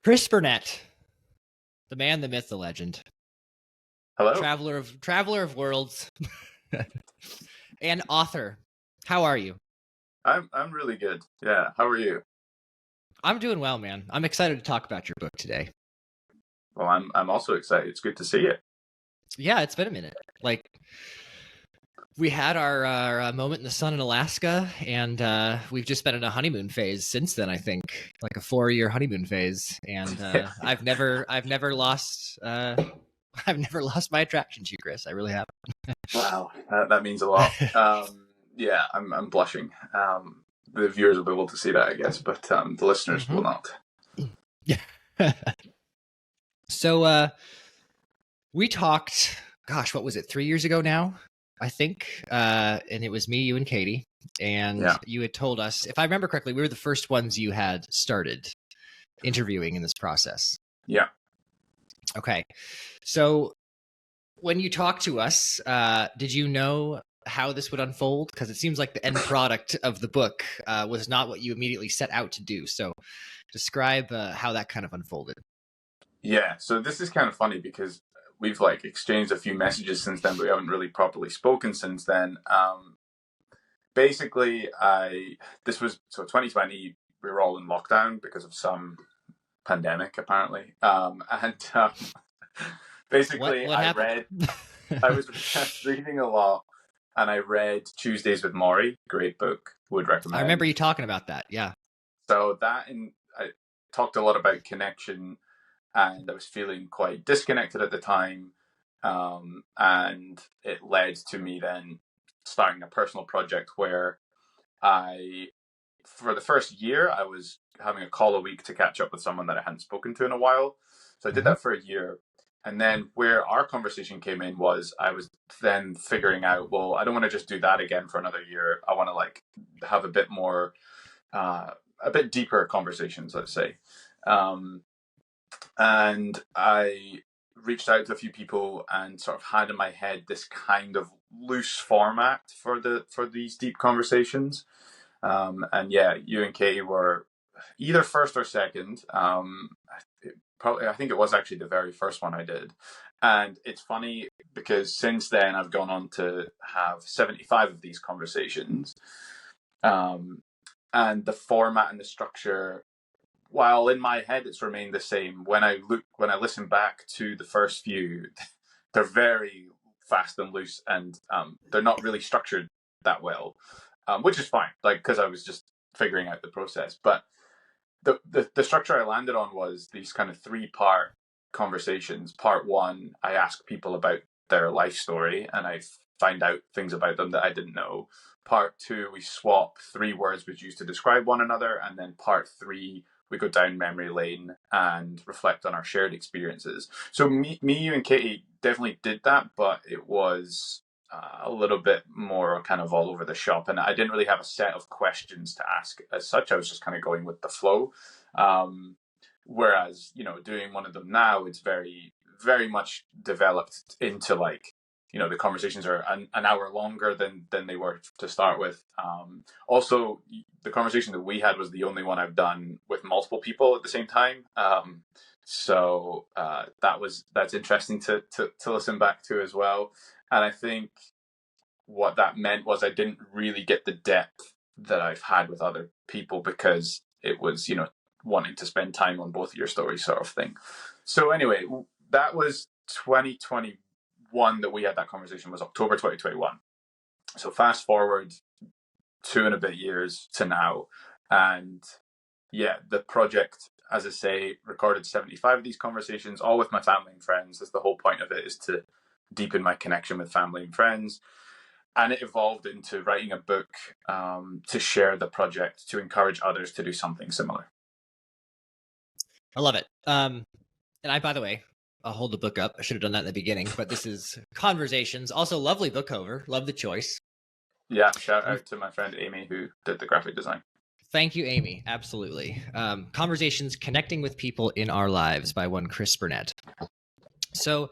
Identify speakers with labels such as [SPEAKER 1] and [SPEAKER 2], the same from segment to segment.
[SPEAKER 1] Chris Burnett, the man, the myth, the legend,
[SPEAKER 2] Hello.
[SPEAKER 1] traveler of worlds, and author. How are you?
[SPEAKER 2] I'm really good. Yeah. How are you?
[SPEAKER 1] I'm doing well, man. I'm excited to talk about your book today.
[SPEAKER 2] Well, I'm also excited. It's good to see you.
[SPEAKER 1] Yeah, it's been a minute. Like, we had our moment in the sun in Alaska, and we've just been in a honeymoon phase since then. I think like a 4-year honeymoon phase, and I've never lost I've never lost my attraction to you, Chris. I really haven't.
[SPEAKER 2] Wow, that means a lot. Yeah, I'm blushing. The viewers will be able to see that, I guess, but the listeners will not.
[SPEAKER 1] Yeah. So we talked. Gosh, what was it? 3 years ago now, I think. And it was me, you, and Katie. And you had told us, if I remember correctly, we were the first ones you had started interviewing in this process.
[SPEAKER 2] Yeah.
[SPEAKER 1] Okay. So when you talked to us, did you know how this would unfold? Because it seems like the end product of the book was not what you immediately set out to do. So describe how that kind of unfolded.
[SPEAKER 2] Yeah. So this is kind of funny because we've exchanged a few messages since then, but we haven't really properly spoken since then. Basically, this was 2020. We were all in lockdown because of some pandemic, apparently. Basically,
[SPEAKER 1] what happened?
[SPEAKER 2] I was reading a lot, and I read Tuesdays with Morrie. Great book, would recommend.
[SPEAKER 1] I remember you talking about that. Yeah.
[SPEAKER 2] So I talked a lot about connection, and I was feeling quite disconnected at the time, and it led to me then starting a personal project where for the first year, I was having a call a week to catch up with someone that I hadn't spoken to in a while. So I did that for a year. And then where our conversation came in was I was then figuring out, well, I don't want to just do that again for another year. I want to have a bit more, a bit deeper conversations, let's say. And I reached out to a few people and sort of had in my head this kind of loose format for these deep conversations. And yeah, you and Katie were either first or second. I think it was actually the very first one I did. And it's funny because since then I've gone on to have 75 of these conversations. And the format and the structure, while in my head it's remained the same, when I listen back to the first few, they're very fast and loose, and they're not really structured that well, which is fine, because I was just figuring out the process. But the structure I landed on was these kind of 3-part conversations. Part 1, I ask people about their life story, and I find out things about them that I didn't know. Part 2, we swap 3 words which used to describe one another, and then part 3, we go down memory lane and reflect on our shared experiences. So me, you, and Katie definitely did that, but it was a little bit more kind of all over the shop, and I didn't really have a set of questions to ask as such. I was just kind of going with the flow. Whereas, doing one of them now, it's very, very much developed into the conversations are an hour longer than they were to start with. Also, the conversation that we had was the only one I've done with multiple people at the same time. So that's interesting to listen back to as well. And I think what that meant was I didn't really get the depth that I've had with other people because it was, wanting to spend time on both of your stories sort of thing. So anyway, that was 2021 that we had that conversation, was October 2021. So fast forward 2 and a bit years to now. And yeah, the project, as I say, recorded 75 of these conversations, all with my family and friends. That's the whole point of it, is to deepen my connection with family and friends. And it evolved into writing a book to share the project, to encourage others to do something similar.
[SPEAKER 1] I love it. And by the way, I'll hold the book up. I should have done that in the beginning, but this is Conversations. Also, lovely book cover. Love the choice.
[SPEAKER 2] Yeah, shout out to my friend Amy who did the graphic design.
[SPEAKER 1] Thank you, Amy. Absolutely. Conversations, Connecting with People in Our Lives by one Chris Burnett. So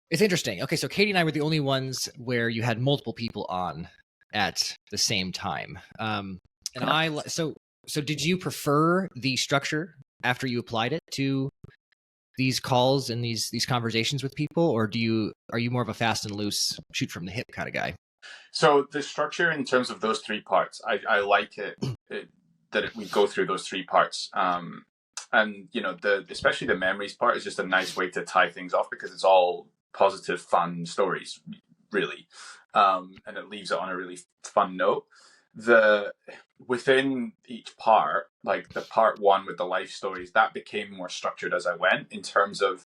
[SPEAKER 1] it's interesting. Okay, so Katie and I were the only ones where you had multiple people on at the same time. So did you prefer the structure after you applied it to these calls and these conversations with people, or are you more of a fast and loose, shoot from the hip kind of guy?
[SPEAKER 2] So the structure in terms of those three parts, I like that we go through those three parts. And especially the memories part is just a nice way to tie things off because it's all positive, fun stories, really, and it leaves it on a really fun note. Within each part, like the part one with the life stories, that became more structured as I went. In terms of,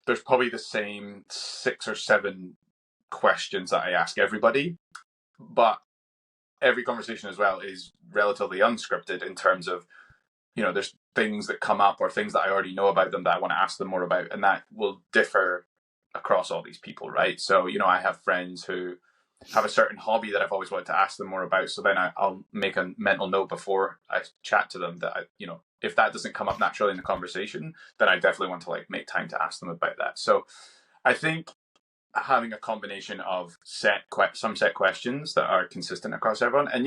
[SPEAKER 2] there's probably the same 6 or 7 questions that I ask everybody, but every conversation as well is relatively unscripted in terms of, there's things that come up or things that I already know about them that I want to ask them more about, and that will differ across all these people, right? So, I have friends who have a certain hobby that I've always wanted to ask them more about, so then I'll make a mental note before I chat to them that if that doesn't come up naturally in the conversation, then I definitely want to make time to ask them about that. So I think having a combination of some set questions that are consistent across everyone, and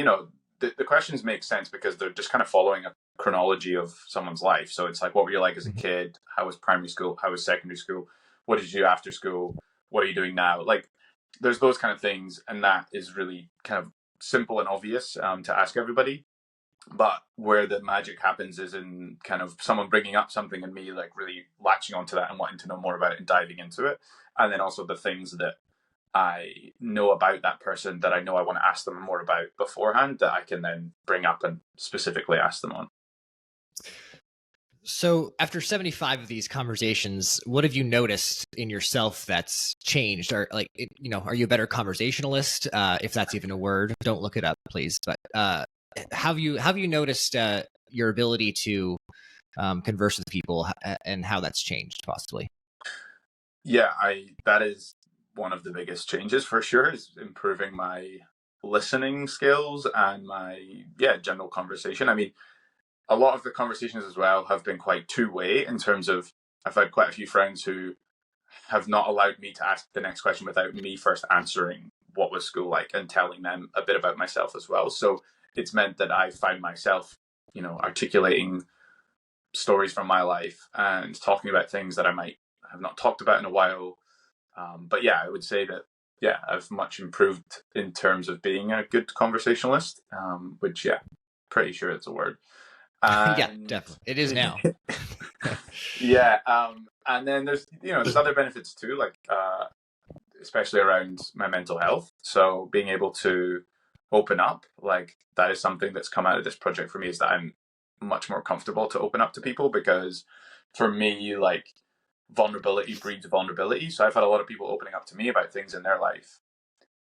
[SPEAKER 2] the questions make sense because they're just kind of following a chronology of someone's life. So it's like, what were you like as a kid? How was primary school? How was secondary school? What did you do after school? What are you doing now? Like, there's those kind of things, and that is really kind of simple and obvious to ask everybody. But where the magic happens is in kind of someone bringing up something and me really latching onto that and wanting to know more about it and diving into it. And then also the things that I know about that person that I know I want to ask them more about beforehand that I can then bring up and specifically ask them on.
[SPEAKER 1] So after 75 of these conversations, what have you noticed in yourself that's changed? Or are you a better conversationalist? If that's even a word, don't look it up, please. But have you noticed your ability to converse with people and how that's changed possibly?
[SPEAKER 2] Yeah, that is one of the biggest changes for sure, is improving my listening skills and my general conversation. I mean, a lot of the conversations as well have been quite two-way in terms of, I've had quite a few friends who have not allowed me to ask the next question without me first answering what was school like and telling them a bit about myself as well. So it's meant that I find myself, articulating stories from my life and talking about things that I might have not talked about in a while. But yeah, I would say that, I've much improved in terms of being a good conversationalist, which, pretty sure it's a word.
[SPEAKER 1] Yeah, definitely. It is now.
[SPEAKER 2] Yeah. And then there's other benefits too, like especially around my mental health. So being able to open up, that is something that's come out of this project for me, is that I'm much more comfortable to open up to people, because for me, vulnerability breeds vulnerability. So I've had a lot of people opening up to me about things in their life,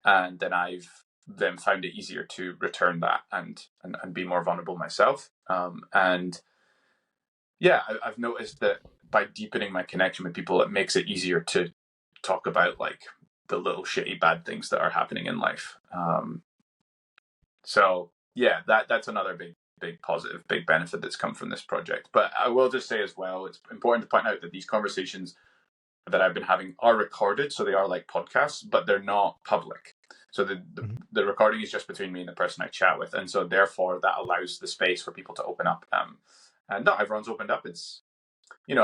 [SPEAKER 2] and then I've then found it easier to return that and be more vulnerable myself. And yeah, I've noticed that by deepening my connection with people, it makes it easier to talk about the little shitty bad things that are happening in life. So yeah, that's another big positive, big benefit that's come from this project. But I will just say as well, it's important to point out that these conversations that I've been having are recorded, so they are like podcasts, but they're not public. So the recording is just between me and the person I chat with, and so therefore that allows the space for people to open up. And not everyone's opened up. It's when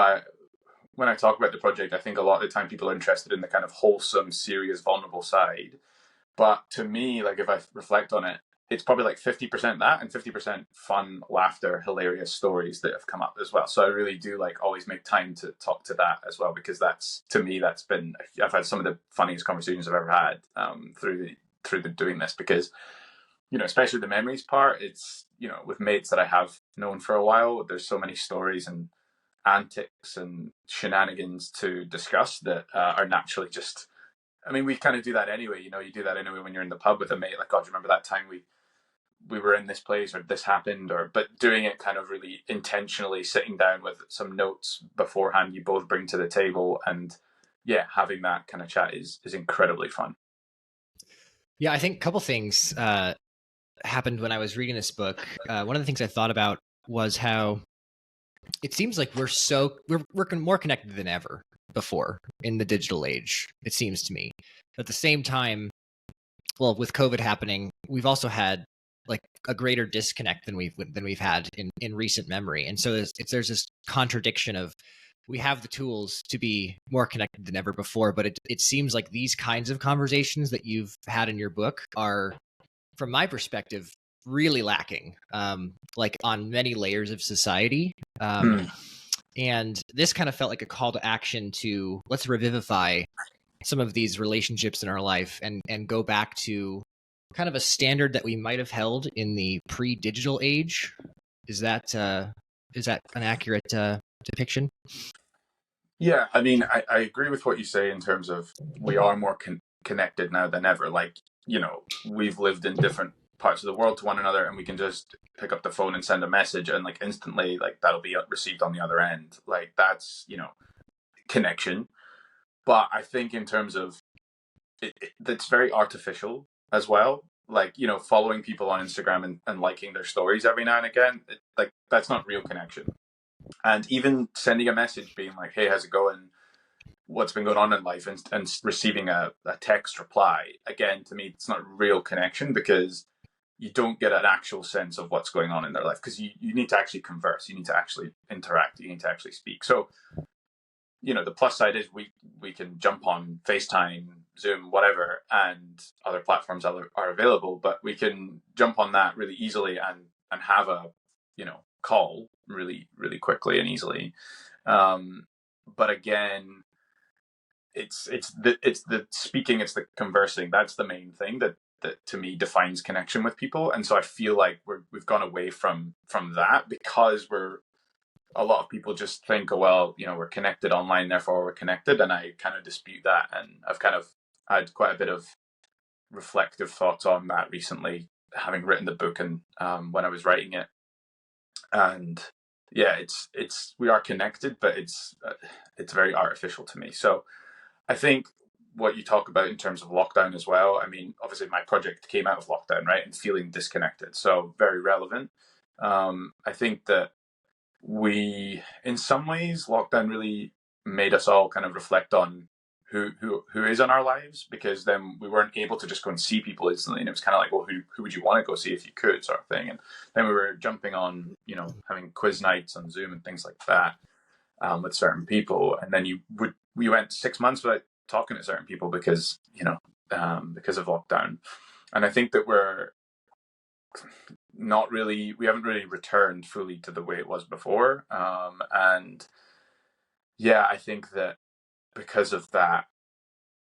[SPEAKER 2] I talk about the project, I think a lot of the time people are interested in the kind of wholesome, serious, vulnerable side. But to me, if I reflect on it, it's probably 50% that and 50% fun, laughter, hilarious stories that have come up as well. So I really do always make time to talk to that as well, because that's, to me, I've had some of the funniest conversations I've ever had through doing this, because especially the memories part, it's with mates that I have known for a while, there's so many stories and antics and shenanigans to discuss that are naturally just, I mean, we kind of do that anyway. You do that anyway when you're in the pub with a mate. God, do you remember that time we were in this place, or this happened, but doing it kind of really intentionally, sitting down with some notes beforehand you both bring to the table, and having that kind of chat is incredibly fun.
[SPEAKER 1] Yeah, I think a couple things happened when I was reading this book. One of the things I thought about was how it seems like we're more connected than ever before in the digital age, it seems to me. But at the same time, well, with COVID happening, we've also had like a greater disconnect than we've had in recent memory. And so there's this contradiction of, we have the tools to be more connected than ever before, but it seems like these kinds of conversations that you've had in your book are, from my perspective, really lacking, like on many layers of society. And this kind of felt like a call to action to, let's revivify some of these relationships in our life and go back to kind of a standard that we might have held in the pre-digital age. Is that an accurate depiction?
[SPEAKER 2] Yeah, I mean, I agree with what you say in terms of we are more connected now than ever. Like, we've lived in different parts of the world to one another, and we can just pick up the phone and send a message, and like instantly, like that'll be received on the other end. Like that's, connection. But I think in terms of that's very artificial as well. Like, following people on Instagram and liking their stories every now and again, like that's not real connection. And even sending a message being like, hey, how's it going? What's been going on in life? And receiving a text reply, again, to me, it's not real connection, because you don't get an actual sense of what's going on in their life, because you need to actually converse. You need to actually interact. You need to actually speak. So, the plus side is we can jump on FaceTime, Zoom, whatever, and other platforms are available, but we can jump on that really easily and have a, call really, really quickly and easily. But again, it's the speaking, it's the conversing. That's the main thing that to me defines connection with people. And so I feel like we've gone away from that, because a lot of people just think, oh, well, we're connected online, therefore we're connected. And I kind of dispute that. And I've kind of had quite a bit of reflective thoughts on that recently, having written the book and when I was writing it. And yeah, we are connected, but it's very artificial to me. So I think what you talk about in terms of lockdown as well, I mean, obviously my project came out of lockdown, right? And feeling disconnected. So very relevant. I think that in some ways, lockdown really made us all kind of reflect on who is in our lives, because then we weren't able to just go and see people instantly. And it was kind of like, well, who would you want to go see if you could, sort of thing. And then we were jumping on, having quiz nights on Zoom and things like that with certain people. And then we went 6 months without talking to certain people because of lockdown. And I think that we haven't really returned fully to the way it was before. And yeah, I think that because of that,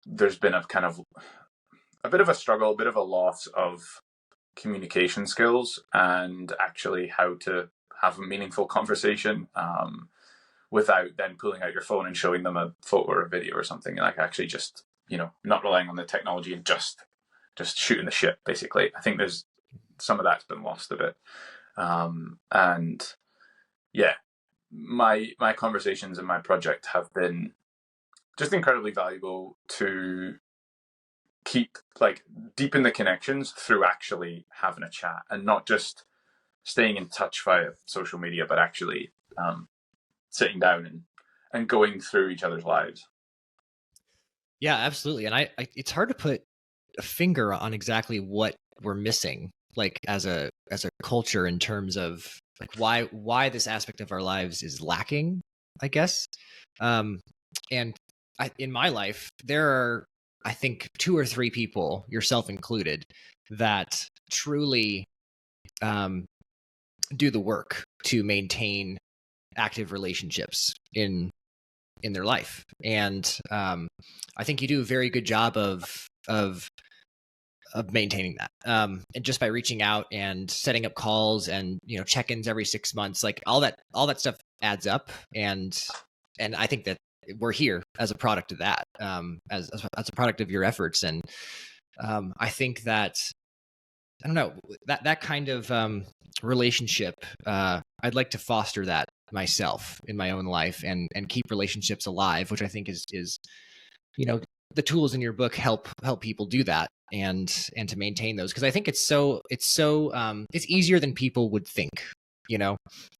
[SPEAKER 2] there's been a bit of a struggle, a bit of a loss of communication skills and actually how to have a meaningful conversation without then pulling out your phone and showing them a photo or a video or something, like actually just, not relying on the technology and just shooting the shit, basically. I think there's some of that's been lost a bit. And yeah, my conversations and my project have been just incredibly valuable to keep deepen the connections through actually having a chat, and not just staying in touch via social media, but actually sitting down and going through each other's lives.
[SPEAKER 1] Yeah, absolutely. And it's hard to put a finger on exactly what we're missing, like as a culture, in terms of like why this aspect of our lives is lacking, I guess. And in my life, there are, I think, 2 or 3 people, yourself included, that truly do the work to maintain active relationships in their life. And I think you do a very good job of maintaining that. And just by reaching out and setting up calls and, check-ins every 6 months, like all that stuff adds up. And I think that we're here as a product of that, as a product of your efforts. And I think that, I don't know, that kind of relationship, I'd like to foster that myself in my own life and keep relationships alive, which I think is the tools in your book help people do that and to maintain those, because I think it's easier than people would think,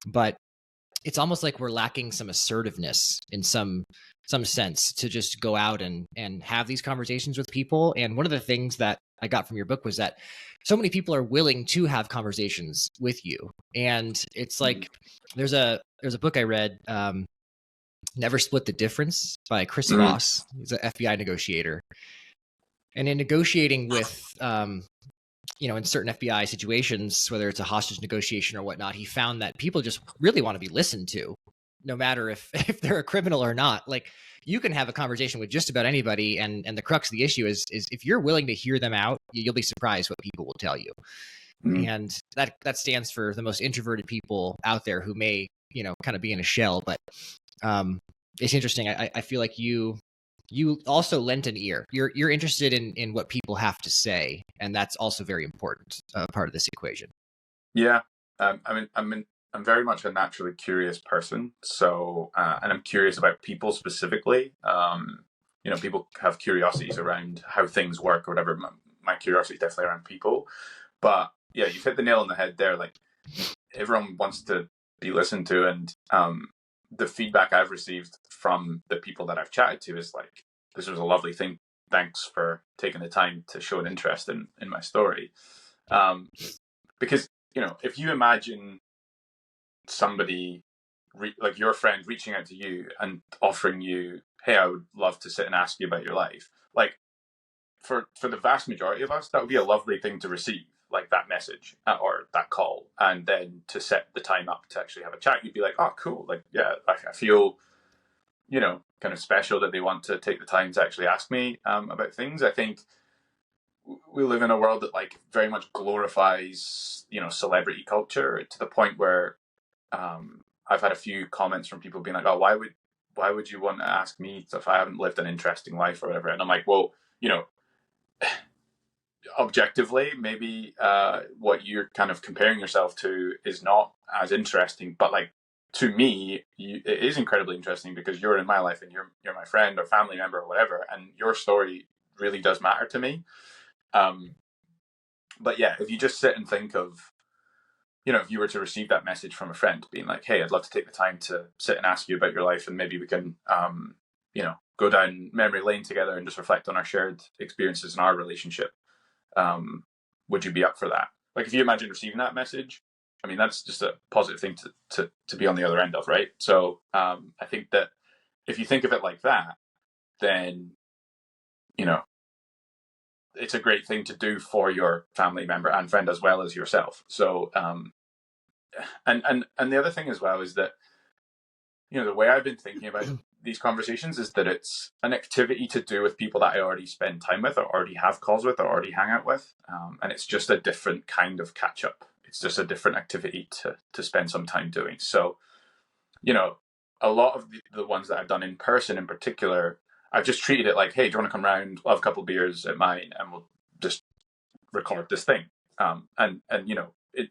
[SPEAKER 1] but it's almost like we're lacking some assertiveness in some sense to just go out and have these conversations with people. And one of the things that I got from your book was that so many people are willing to have conversations with you. And it's like, there's a book I read, Never Split the Difference by Chris Voss. He's an FBI negotiator. And in negotiating with, in certain FBI situations, whether it's a hostage negotiation or whatnot, he found that people just really want to be listened to, no matter if they're a criminal or not. Like, you can have a conversation with just about anybody, and the crux of the issue is if you're willing to hear them out, you'll be surprised what people will tell you. And that stands for the most introverted people out there who may, kind of be in a shell. But it's interesting. I feel like you also lent an ear. You're interested in what people have to say, and that's also very important part of this equation.
[SPEAKER 2] Yeah, I'm very much a naturally curious person. So, and I'm curious about people specifically. People have curiosities around how things work or whatever. My curiosity is definitely around people. But yeah, you've hit the nail on the head there. Like, everyone wants to be listened to, and the feedback I've received from the people that I've chatted to is like, this was a lovely thing. Thanks for taking the time to show an interest in my story. Because, if you imagine somebody like your friend reaching out to you and offering you, hey, I would love to sit and ask you about your life. Like, for the vast majority of us, that would be a lovely thing to receive, like that message or that call, and then to set the time up to actually have a chat. You'd be like, oh, cool. Like, yeah, I feel, kind of special that they want to take the time to actually ask me about things. I think we live in a world that like very much glorifies, celebrity culture to the point where I've had a few comments from people being like, oh, why would you want to ask me if I haven't lived an interesting life or whatever? And I'm like, well, objectively, maybe what you're kind of comparing yourself to is not as interesting, but like, to me, it is incredibly interesting because you're in my life and you're my friend or family member or whatever, and your story really does matter to me. But yeah, if you just sit and think of, if you were to receive that message from a friend being like, hey, I'd love to take the time to sit and ask you about your life, and maybe we can, go down memory lane together and just reflect on our shared experiences in our relationship. Would you be up for that? Like, if you imagine receiving that message, I mean, that's just a positive thing to be on the other end of, right? So I think that if you think of it like that, then, it's a great thing to do for your family member and friend as well as yourself. So, and the other thing as well is that, the way I've been thinking about these conversations is that it's an activity to do with people that I already spend time with or already have calls with or already hang out with. And it's just a different kind of catch up. It's just a different activity to spend some time doing. So, a lot of the ones that I've done in person in particular, I've just treated it like, hey, do you want to come round? We'll have a couple of beers at mine and we'll just record this thing. And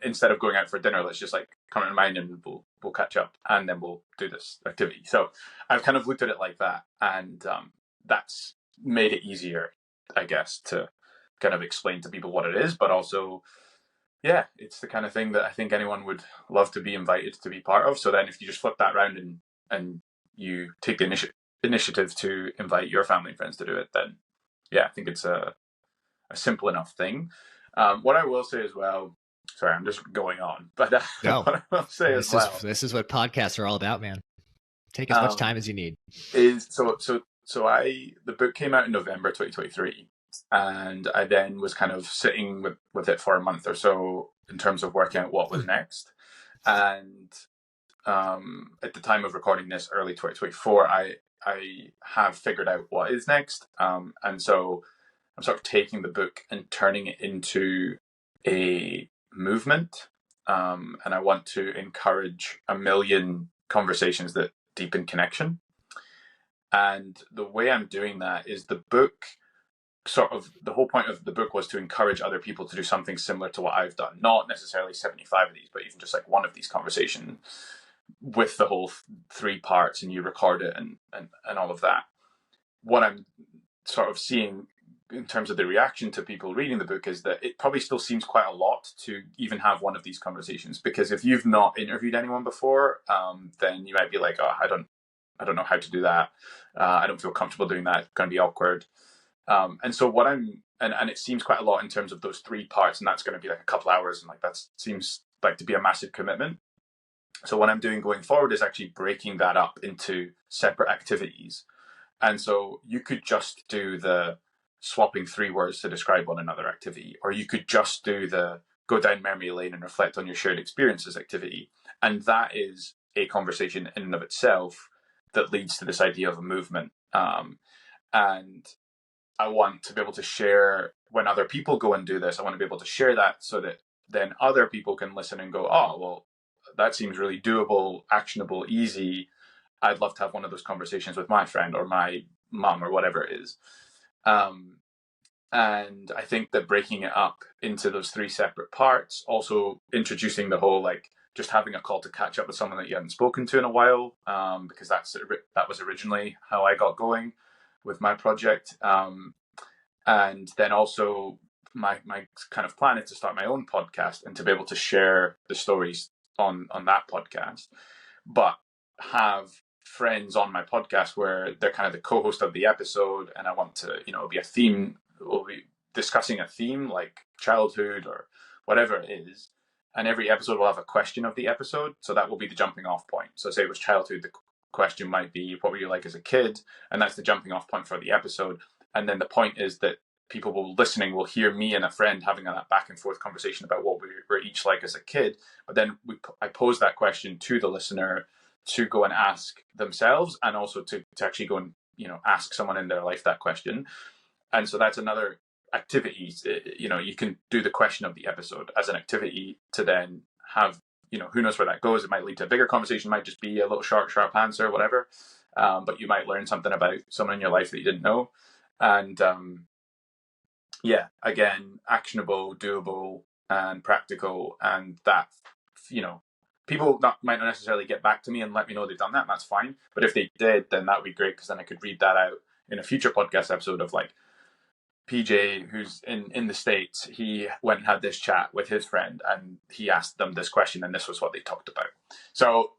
[SPEAKER 2] instead of going out for dinner, let's just like come to mine and we'll catch up and then we'll do this activity. So I've kind of looked at it like that, and that's made it easier, I guess, to kind of explain to people what it is, but also, yeah, it's the kind of thing that I think anyone would love to be invited to be part of. So then if you just flip that around and you take the initiative to invite your family and friends to do it, then yeah, I think it's a simple enough thing. What I will say as well, sorry, I'm just going on, but
[SPEAKER 1] No,
[SPEAKER 2] what I will say as well,
[SPEAKER 1] this is what podcasts are all about, man. Take as much time as you need.
[SPEAKER 2] Is the book came out in November 2023, and I then was kind of sitting with it for a month or so in terms of working out what was next. And at the time of recording this, early 2024, I have figured out what is next. And so I'm sort of taking the book and turning it into a movement. And I want to encourage 1 million conversations that deepen connection. And the way I'm doing that is the book, sort of the whole point of the book was to encourage other people to do something similar to what I've done. Not necessarily 75 of these, but even just like one of these conversations with the whole 3 parts, and you record it and all of that. What I'm sort of seeing in terms of the reaction to people reading the book is that it probably still seems quite a lot to even have one of these conversations, because if you've not interviewed anyone before, then you might be like, oh, I don't know how to do that. I don't feel comfortable doing that. It's going to be awkward. And so what I'm and it seems quite a lot in terms of those three parts, and that's going to be like a couple hours, and like that seems like to be a massive commitment. So what I'm doing going forward is actually breaking that up into separate activities. And so you could just do the swapping three words to describe one another activity, or you could just do the go down memory lane and reflect on your shared experiences activity. And that is a conversation in and of itself that leads to this idea of a movement. And I want to be able to share when other people go and do this. I want to be able to share that so that then other people can listen and go, oh, well, that seems really doable, actionable, easy. I'd love to have one of those conversations with my friend or my mum or whatever it is. And I think that breaking it up into those three separate parts, also introducing the whole like just having a call to catch up with someone that you hadn't spoken to in a while, because that was originally how I got going with my project. And then also my kind of plan is to start my own podcast and to be able to share the stories on that podcast, but have friends on my podcast where they're kind of the co-host of the episode, and I want to, be a theme. We'll be discussing a theme like childhood or whatever it is, and every episode will have a question of the episode, so that will be the jumping off point. So say it was childhood, the question might be, what were you like as a kid? And that's the jumping off point for the episode. And then the point is that people listening will hear me and a friend having a back and forth conversation about what we were each like as a kid. But then I pose that question to the listener to go and ask themselves, and also to actually go and ask someone in their life that question. And so that's another activity. You can do the question of the episode as an activity to then have, who knows where that goes. It might lead to a bigger conversation. It might just be a little sharp answer, whatever. But you might learn something about someone in your life that you didn't know. And again, actionable, doable, and practical. And that, people might not necessarily get back to me and let me know they've done that, and that's fine. But if they did, then that would be great, because then I could read that out in a future podcast episode of like, PJ, who's in the States, he went and had this chat with his friend, and he asked them this question, and this was what they talked about. So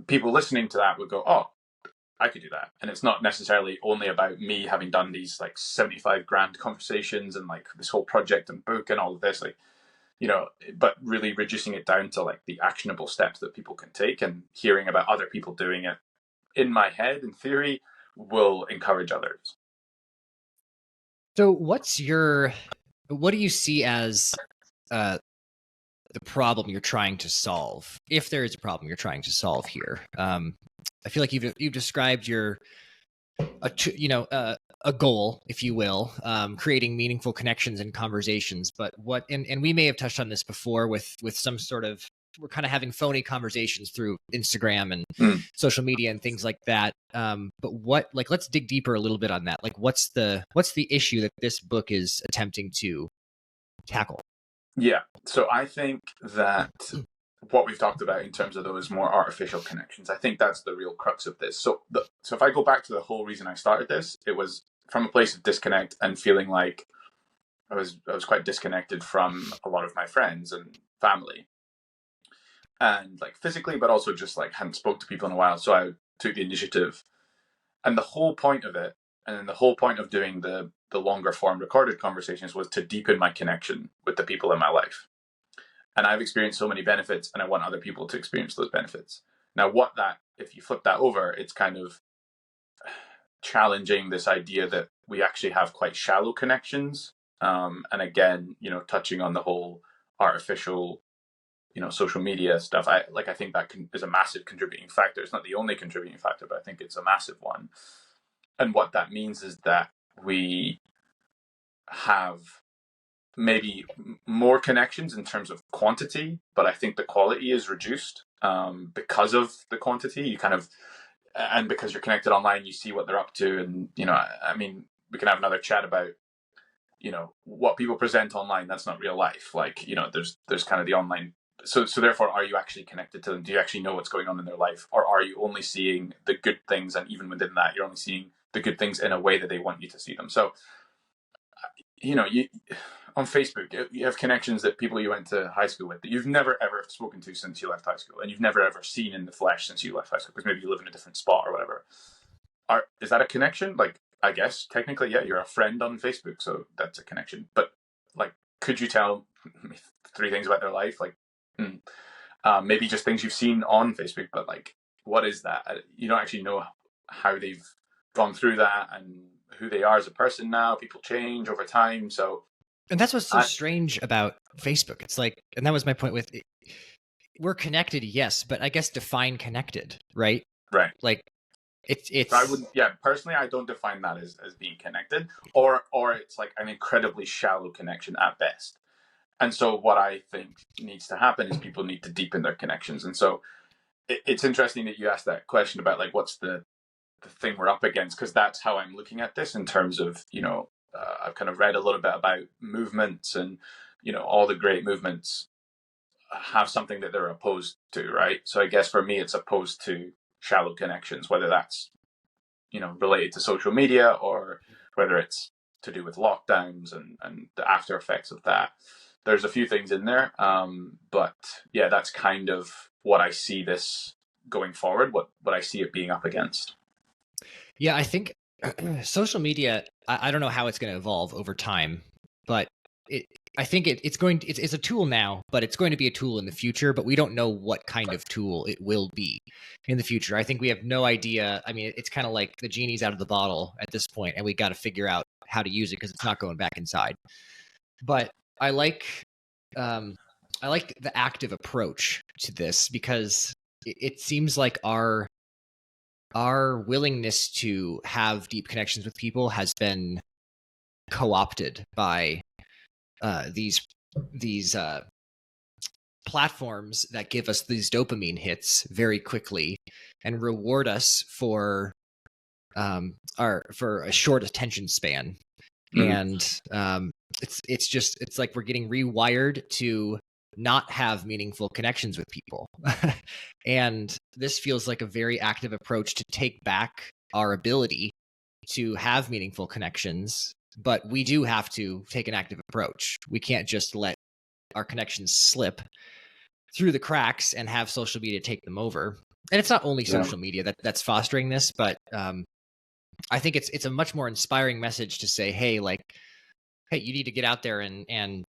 [SPEAKER 2] people listening to that would go, oh, I could do that. And it's not necessarily only about me having done these like 75 grand conversations and like this whole project and book and all of this, like, but really reducing it down to like the actionable steps that people can take, and hearing about other people doing it in my head, in theory, will encourage others.
[SPEAKER 1] So what do you see as the problem you're trying to solve, if there is a problem you're trying to solve here? I feel like you've described a goal, if you will, creating meaningful connections and conversations. But and we may have touched on this before with some sort of, we're kind of having phony conversations through Instagram and social media and things like that. But let's dig deeper a little bit on that. Like, what's the issue that this book is attempting to tackle?
[SPEAKER 2] Yeah. So I think that what we've talked about in terms of those more artificial connections, I think that's the real crux of this. So if I go back to the whole reason I started this, it was from a place of disconnect and feeling like I was quite disconnected from a lot of my friends and family, and like physically, but also just like hadn't spoke to people in a while. So I took the initiative, and the whole point of it, and then the whole point of doing the longer form recorded conversations, was to deepen my connection with the people in my life. And I've experienced so many benefits, and I want other people to experience those benefits. Now, if you flip that over, it's kind of challenging this idea that we actually have quite shallow connections. And again, touching on the whole artificial, social media stuff. I think that is a massive contributing factor. It's not the only contributing factor, but I think it's a massive one. And what that means is that we have maybe more connections in terms of quantity, but I think the quality is reduced because of the quantity. You kind of, and because you're connected online, you see what they're up to. And, I mean, we can have another chat about, what people present online. That's not real life. Like, there's kind of the online. So therefore, are you actually connected to them? Do you actually know what's going on in their life? Or are you only seeing the good things? And even within that, you're only seeing the good things in a way that they want you to see them. So, on Facebook, you have connections that people you went to high school with that you've never ever spoken to since you left high school, and you've never ever seen in the flesh since you left high school, because maybe you live in a different spot or whatever. Is that a connection? Like, I guess technically, yeah, you're a friend on Facebook, so that's a connection. But like, could you tell me 3 things about their life? Like, maybe just things you've seen on Facebook, but like, what is that? You don't actually know how they've gone through that and who they are as a person now. People change over time. So,
[SPEAKER 1] and that's what's so strange about Facebook. It's like, and that was my point with it. We're connected, yes, but I guess define connected, right?
[SPEAKER 2] Right.
[SPEAKER 1] Like, it's.
[SPEAKER 2] I would, yeah. Personally, I don't define that as being connected, or it's like an incredibly shallow connection at best. And so, what I think needs to happen is people need to deepen their connections. And so, it's interesting that you asked that question about like what's the thing we're up against, because that's how I'm looking at this in terms of, I've kind of read a little bit about movements, and all the great movements have something that they're opposed to, right? So I guess for me it's opposed to shallow connections, whether that's related to social media or whether it's to do with lockdowns and the after effects of that. There's a few things in there, but yeah, that's kind of what I see this going forward, what I see it being up against.
[SPEAKER 1] Yeah, I think social media, I don't know how it's going to evolve over time, but I think it's a tool now, but it's going to be a tool in the future, but we don't know what kind of tool it will be in the future. I think we have no idea. I mean, it's kind of like the genie's out of the bottle at this point, and we got to figure out how to use it because it's not going back inside. But I like the active approach to this, because it seems like our willingness to have deep connections with people has been co-opted by these platforms that give us these dopamine hits very quickly and reward us for a short attention span. And it's like we're getting rewired to not have meaningful connections with people. And this feels like a very active approach to take back our ability to have meaningful connections, but we do have to take an active approach. We can't just let our connections slip through the cracks and have social media take them over. And it's not only social media that's fostering this, but I think it's a much more inspiring message to say, hey, you need to get out there and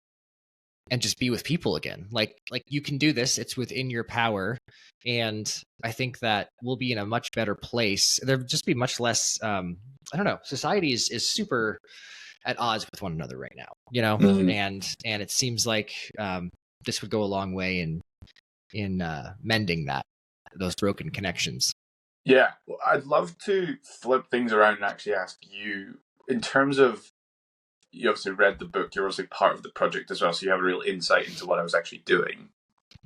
[SPEAKER 1] just be with people again. Like you can do this. It's within your power. And I think that we'll be in a much better place. There'll just be much less, I don't know, society is super at odds with one another right now, and it seems like this would go a long way in mending those broken connections.
[SPEAKER 2] Yeah, well, I'd love to flip things around and actually ask you, in terms of, you obviously read the book, you're obviously part of the project as well, so you have a real insight into what I was actually doing.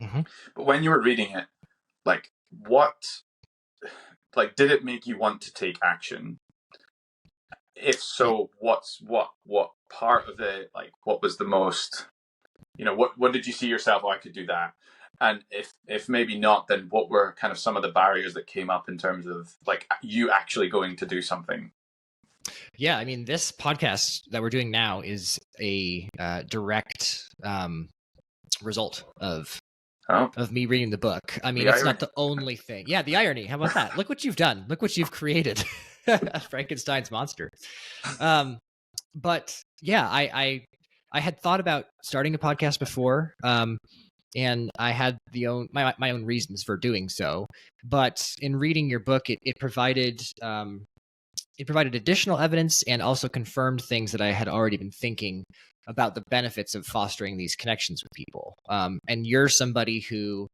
[SPEAKER 2] Mm-hmm. But when you were reading it, did it make you want to take action? If so, what part of it, what was the most, what did you see yourself, I could do that? And if maybe not, then what were kind of some of the barriers that came up in terms of you actually going to do something?
[SPEAKER 1] Yeah, I mean, this podcast that we're doing now is a direct result of me reading the book. I mean, it's not the only thing. Yeah, the irony. How about that? Look what you've done. Look what you've created. Frankenstein's monster. But yeah, I had thought about starting a podcast before, and I had my own reasons for doing so. But in reading your book, it provided additional evidence and also confirmed things that I had already been thinking about the benefits of fostering these connections with people. And you're somebody who,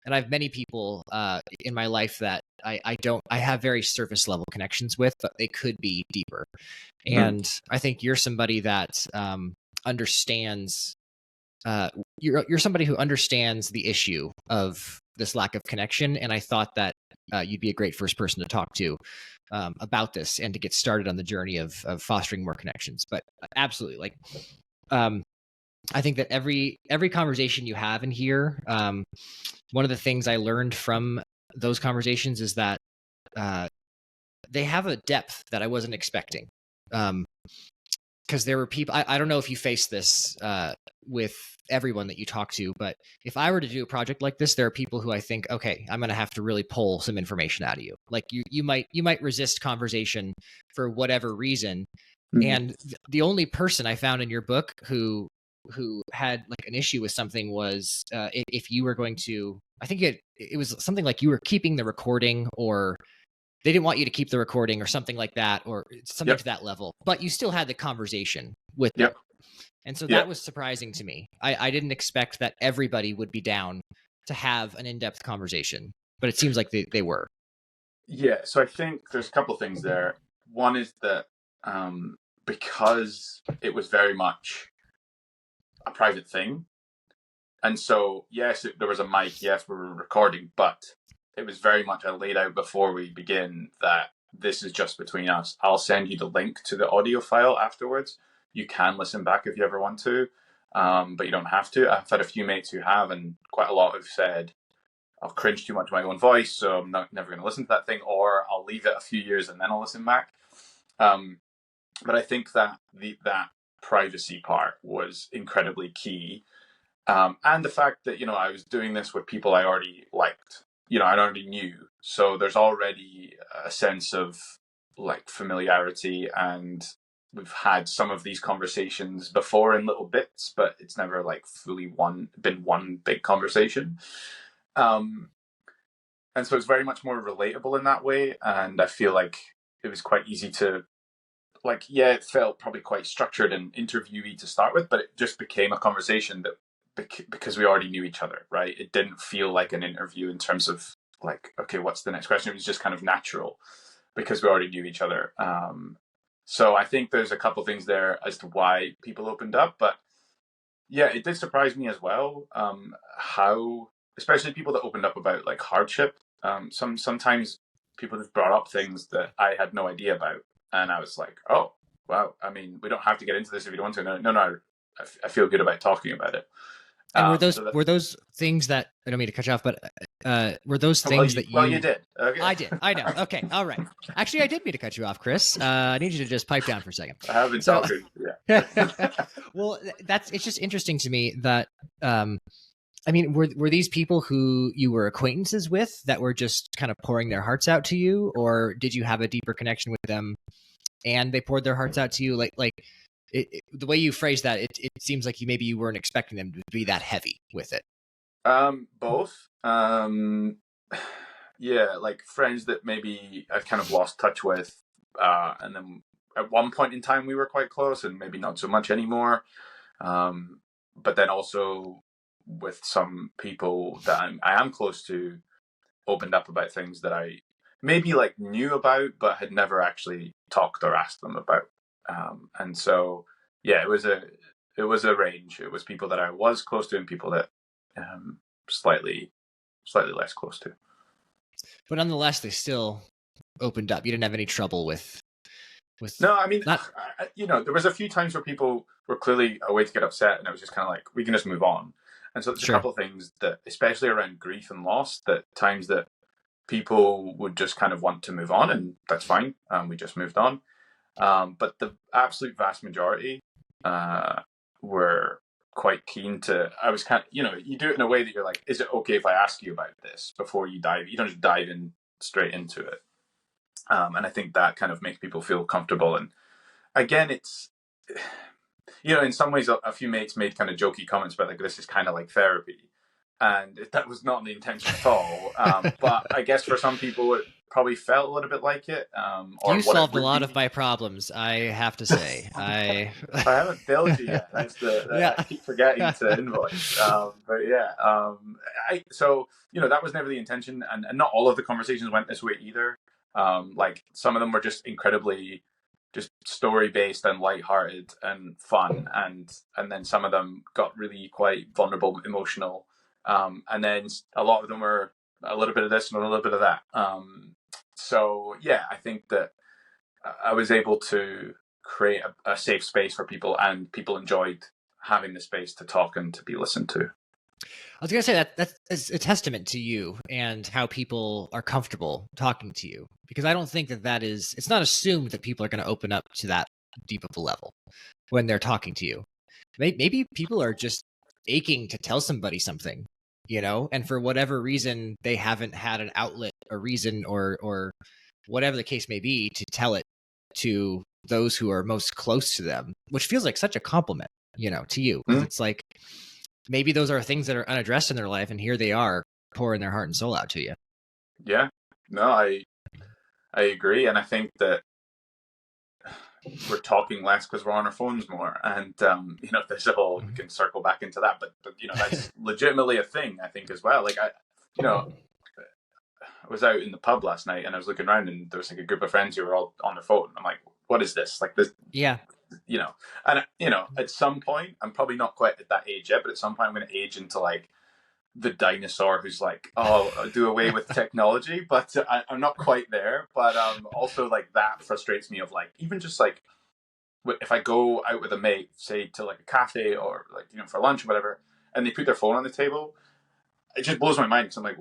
[SPEAKER 1] and I have many people in my life that I have very surface level connections with, but they could be deeper. Mm-hmm. And I think you're somebody that understands, you're somebody who understands the issue of this lack of connection. And I thought that you'd be a great first person to talk to about this and to get started on the journey of fostering more connections. But absolutely, I think that every conversation you have in here, one of the things I learned from those conversations is that they have a depth that I wasn't expecting. Because because there were people, I don't know if you face this with everyone that you talk to, but if I were to do a project like this, there are people who I think, okay, I'm going to have to really pull some information out of you. Like you might resist conversation for whatever reason. And the only person I found in your book who had like an issue with something was if you were going to, I think it was something like you were keeping the recording, or they didn't want you to keep the recording or something like that, or something to that level, but you still had the conversation with them. And so that was surprising to me. I didn't expect that everybody would be down to have an in-depth conversation, but it seems like they were.
[SPEAKER 2] Yeah, so I think there's a couple of things there. One is that because it was very much a private thing, and so yes, there was a mic, yes, we were recording, but it was very much laid out before we begin that this is just between us. I'll send you the link to the audio file afterwards. You can listen back if you ever want to, but you don't have to. I've had a few mates who have, and quite a lot have said, I'll cringe too much at my own voice, so I'm never going to listen to that thing, or I'll leave it a few years and then I'll listen back. But I think that that privacy part was incredibly key. And the fact that, I was doing this with people I already liked, I already knew. So there's already a sense of like familiarity, and we've had some of these conversations before in little bits, but it's never like fully been one big conversation. And so it's very much more relatable in that way. And I feel like it was quite easy to it felt probably quite structured and interviewee to start with, but it just became a conversation that because we already knew each other, right? It didn't feel like an interview in terms of like, okay, what's the next question? It was just kind of natural because we already knew each other. So I think there's a couple things there as to why people opened up, but yeah, it did surprise me as well. How, especially people that opened up about like hardship. Sometimes people just brought up things that I had no idea about. And I was like, oh, wow. I mean, we don't have to get into this if you don't want to. No. I feel good about talking about it.
[SPEAKER 1] And were those things that, I don't mean to cut you off, but were those things that you...
[SPEAKER 2] Well, you did. Okay.
[SPEAKER 1] I did. I know. Okay. All right. Actually, I did mean to cut you off, Chris. I need you to just pipe down for a second.
[SPEAKER 2] I have been talking. Yeah.
[SPEAKER 1] Well, it's just interesting to me that, I mean, were these people who you were acquaintances with that were just kind of pouring their hearts out to you, or did you have a deeper connection with them and they poured their hearts out to you? The way you phrased that, it seems like maybe you weren't expecting them to be that heavy with it.
[SPEAKER 2] Both. Yeah, like friends that maybe I've kind of lost touch with, and then at one point in time we were quite close, and maybe not so much anymore. But then also with some people that I am close to, opened up about things that I maybe like knew about but had never actually talked or asked them about. And so yeah, it was a range. It was people that I was close to and people that slightly less close to.
[SPEAKER 1] But nonetheless, they still opened up. You didn't have any trouble with.
[SPEAKER 2] No, I mean, there was a few times where people were clearly away to get upset, and it was just kind of like, we can just move on. And so there's a couple of things that, especially around grief and loss, that times that people would just kind of want to move on, and that's fine. We just moved on. But the absolute vast majority were quite keen to. I was kind of, you do it in a way that you're like, is it okay if I ask you about this before you dive? You don't just dive in straight into it. And I think that kind of makes people feel comfortable. And again, it's, in some ways, a few mates made kind of jokey comments about like, this is kind of like therapy. And that was not the intention at all. But I guess for some people, it probably felt a little bit like it.
[SPEAKER 1] You solved a lot of my problems, I have to say. I
[SPEAKER 2] haven't billed you yet. That's I keep forgetting to invoice. But yeah, so that was never the intention, and not all of the conversations went this way either. Like some of them were just incredibly just story based and lighthearted and fun, and then some of them got really quite vulnerable, emotional. And then a lot of them were a little bit of this and a little bit of that. So yeah, I think that I was able to create a safe space for people, and people enjoyed having the space to talk and to be listened to.
[SPEAKER 1] I was going to say that's a testament to you and how people are comfortable talking to you, because I don't think that it's not assumed that people are going to open up to that deep of a level. when they're talking to you. Maybe people are just aching to tell somebody something, and for whatever reason, they haven't had an outlet, a reason, or whatever the case may be, to tell it to those who are most close to them, which feels like such a compliment, to you, because it's like maybe those are things that are unaddressed in their life, and here they are pouring their heart and soul out to you.
[SPEAKER 2] Yeah, no, I agree, and I think that we're talking less because we're on our phones more, and there's a whole, we can circle back into that, but that's legitimately a thing, I think, as well. Like I was out in the pub last night and I was looking around and there was like a group of friends who were all on their phone. I'm like, what is this? Like this,
[SPEAKER 1] yeah,
[SPEAKER 2] and at some point, I'm probably not quite at that age yet, but at some point I'm going to age into like the dinosaur who's like, oh, do away with technology, but I'm not quite there. But also like that frustrates me, of like, even just like if I go out with a mate, say to like a cafe or like for lunch or whatever, and they put their phone on the table, it just blows my mind, because I'm like,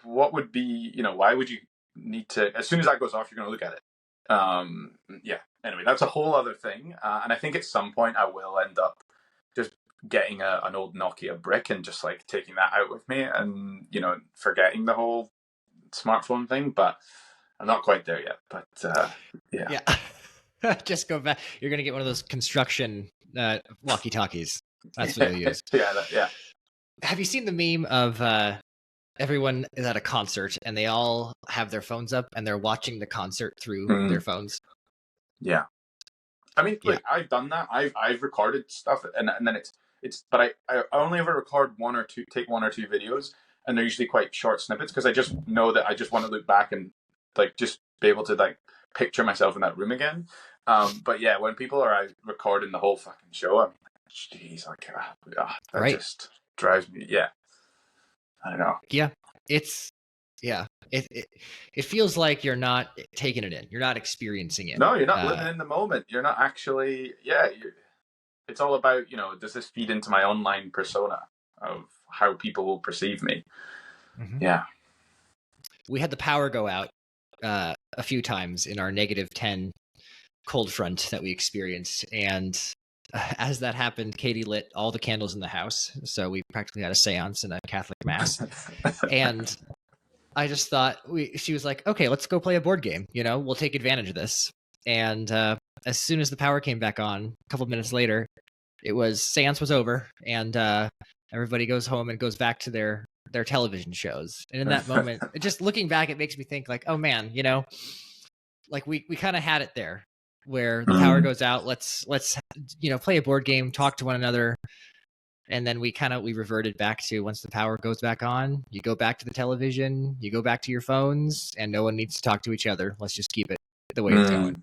[SPEAKER 2] what would be, why would you need to, as soon as that goes off, you're going to look at it. Yeah, anyway, that's a whole other thing, and I think at some point I will end up just getting an old Nokia brick and just like taking that out with me, and forgetting the whole smartphone thing, but I'm not quite there yet. But yeah.
[SPEAKER 1] Just go back. You're gonna get one of those construction walkie-talkies. That's what you'll use.
[SPEAKER 2] Yeah.
[SPEAKER 1] Have you seen the meme of everyone is at a concert and they all have their phones up and they're watching the concert through their phones?
[SPEAKER 2] Yeah, I mean, like, I've done that. I've recorded stuff, and then it's but I only ever record take one or two videos, and they're usually quite short snippets, because I just know that I just want to look back and like just be able to like picture myself in that room again. But yeah, when people are out recording the whole fucking show, I'm like, jeez, that just drives me. Yeah, I don't know.
[SPEAKER 1] Yeah, it feels like you're not taking it in. You're not experiencing it.
[SPEAKER 2] No, you're not living in the moment. You're not actually. Yeah, it's all about, does this feed into my online persona of how people will perceive me? Mm-hmm. Yeah.
[SPEAKER 1] We had the power go out a few times in our -10 cold front that we experienced, and as that happened, Katie lit all the candles in the house, so we practically had a seance and a Catholic mass. And I just thought, she was like, okay, let's go play a board game, we'll take advantage of this. And as soon as the power came back on, a couple minutes later, seance was over, and everybody goes home and goes back to their television shows. And in that moment, just looking back, it makes me think like, oh man, like we kind of had it there, where the power goes out, let's play a board game, talk to one another. And then we reverted back to, once the power goes back on, you go back to the television, you go back to your phones, and no one needs to talk to each other. Let's just keep it the way it's going,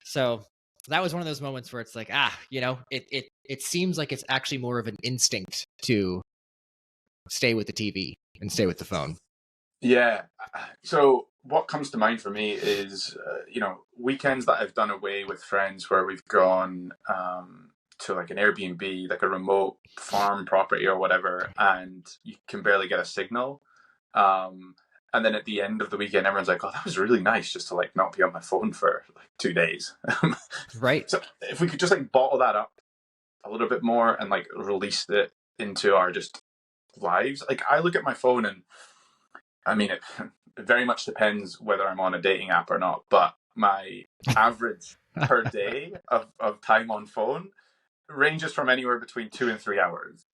[SPEAKER 1] So that was one of those moments where it's like, it seems like it's actually more of an instinct to stay with the TV and stay with the phone.
[SPEAKER 2] Yeah. So what comes to mind for me is, weekends that I've done away with friends, where we've gone to like an Airbnb, like a remote farm property or whatever, and you can barely get a signal. And then at the end of the weekend, everyone's like, oh, that was really nice just to like not be on my phone for like 2 days.
[SPEAKER 1] Right.
[SPEAKER 2] So if we could just like bottle that up a little bit more and like release it into our just lives. Like, I look at my phone, and I mean, it very much depends whether I'm on a dating app or not, but my average per day of time on phone ranges from anywhere between 2 and 3 hours.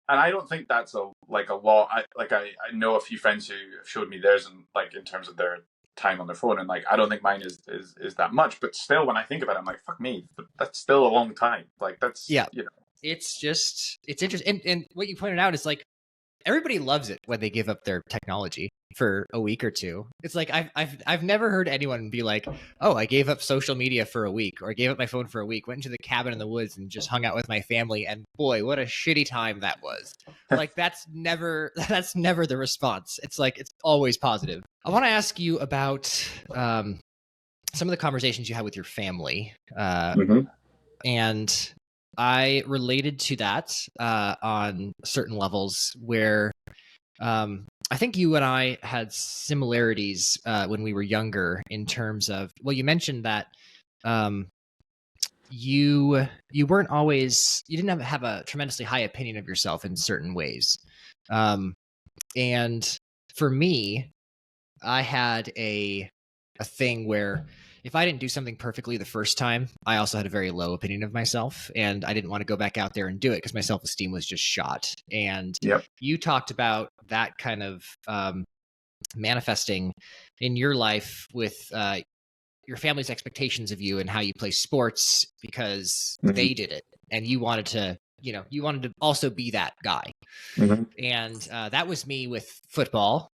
[SPEAKER 2] And I don't think that's a lot. I know a few friends who have showed me theirs, and like in terms of their time on their phone, and like I don't think mine is that much. But still, when I think about it, I'm like, fuck me, that's still a long time. Like, that's
[SPEAKER 1] It's interesting. And what you pointed out is like, everybody loves it when they give up their technology for a week or two. It's like I've never heard anyone be like, oh, I gave up social media for a week, or I gave up my phone for a week, went into the cabin in the woods and just hung out with my family, and boy, what a shitty time that was. Like, that's never the response. It's like, it's always positive. I want to ask you about some of the conversations you had with your family. And I related to that on certain levels, where I think you and I had similarities when we were younger, in terms of, well, you mentioned that you weren't always, you didn't have a tremendously high opinion of yourself in certain ways. And for me, I had a thing where if I didn't do something perfectly the first time, I also had a very low opinion of myself, and I didn't want to go back out there and do it because my self-esteem was just shot. And
[SPEAKER 2] Yep.
[SPEAKER 1] you talked about that kind of manifesting in your life with your family's expectations of you and how you play sports because
[SPEAKER 2] Mm-hmm.
[SPEAKER 1] they did it, and you wanted to, you wanted to also be that guy.
[SPEAKER 2] Mm-hmm.
[SPEAKER 1] And that was me with football.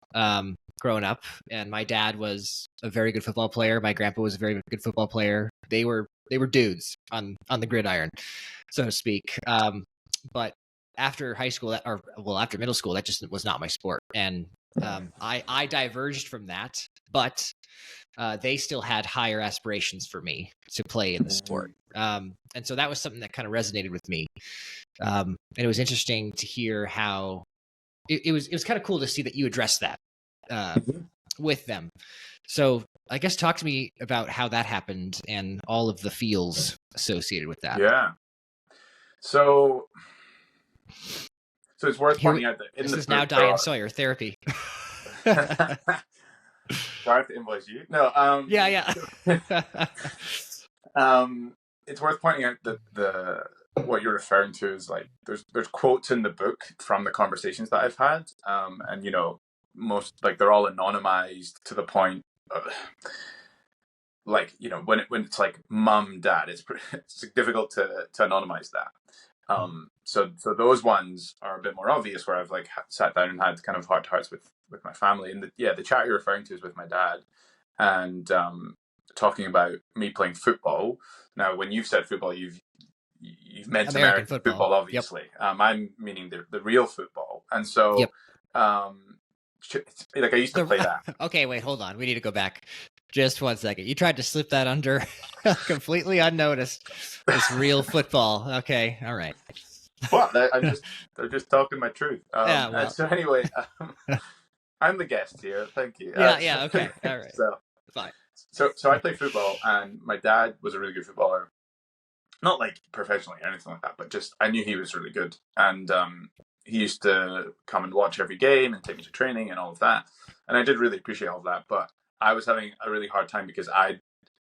[SPEAKER 1] Growing up, and my dad was a very good football player. My grandpa was a very good football player. They were dudes on the gridiron, so to speak. But after high school, after middle school, that just was not my sport, and I diverged from that. But they still had higher aspirations for me to play in the sport, and so that was something that kind of resonated with me. And it was interesting to hear how it was kind of cool to see that you addressed that with them. So I guess talk to me about how that happened and all of the feels associated with that.
[SPEAKER 2] Yeah. So it's worth pointing out that
[SPEAKER 1] this is now Diane Sawyer therapy.
[SPEAKER 2] Do I have to invoice you? No.
[SPEAKER 1] Yeah.
[SPEAKER 2] It's worth pointing out that what you're referring to is like there's quotes in the book from the conversations that I've had, and most, like, they're all anonymized to the point of, like, when it's like mum, dad, it's difficult to anonymize that. So those ones are a bit more obvious, where I've like sat down and had kind of heart to hearts with my family. And the chat you're referring to is with my dad, and talking about me playing football. Now, when you've said football, you've meant American football, obviously. Yep. I'm meaning the real football, and so
[SPEAKER 1] yep.
[SPEAKER 2] Like, I used to play that.
[SPEAKER 1] Okay, wait, hold on. We need to go back just 1 second. You tried to slip that under completely unnoticed. This real football. Okay, all right.
[SPEAKER 2] Well, they're just talking my truth.
[SPEAKER 1] Yeah, well.
[SPEAKER 2] So anyway, I'm the guest here. Thank you.
[SPEAKER 1] Yeah. Okay. All right.
[SPEAKER 2] So
[SPEAKER 1] fine.
[SPEAKER 2] So I play football, and my dad was a really good footballer. Not like professionally or anything like that, but just I knew he was really good, and he used to come and watch every game and take me to training and all of that, and I did really appreciate all of that. But I was having a really hard time because I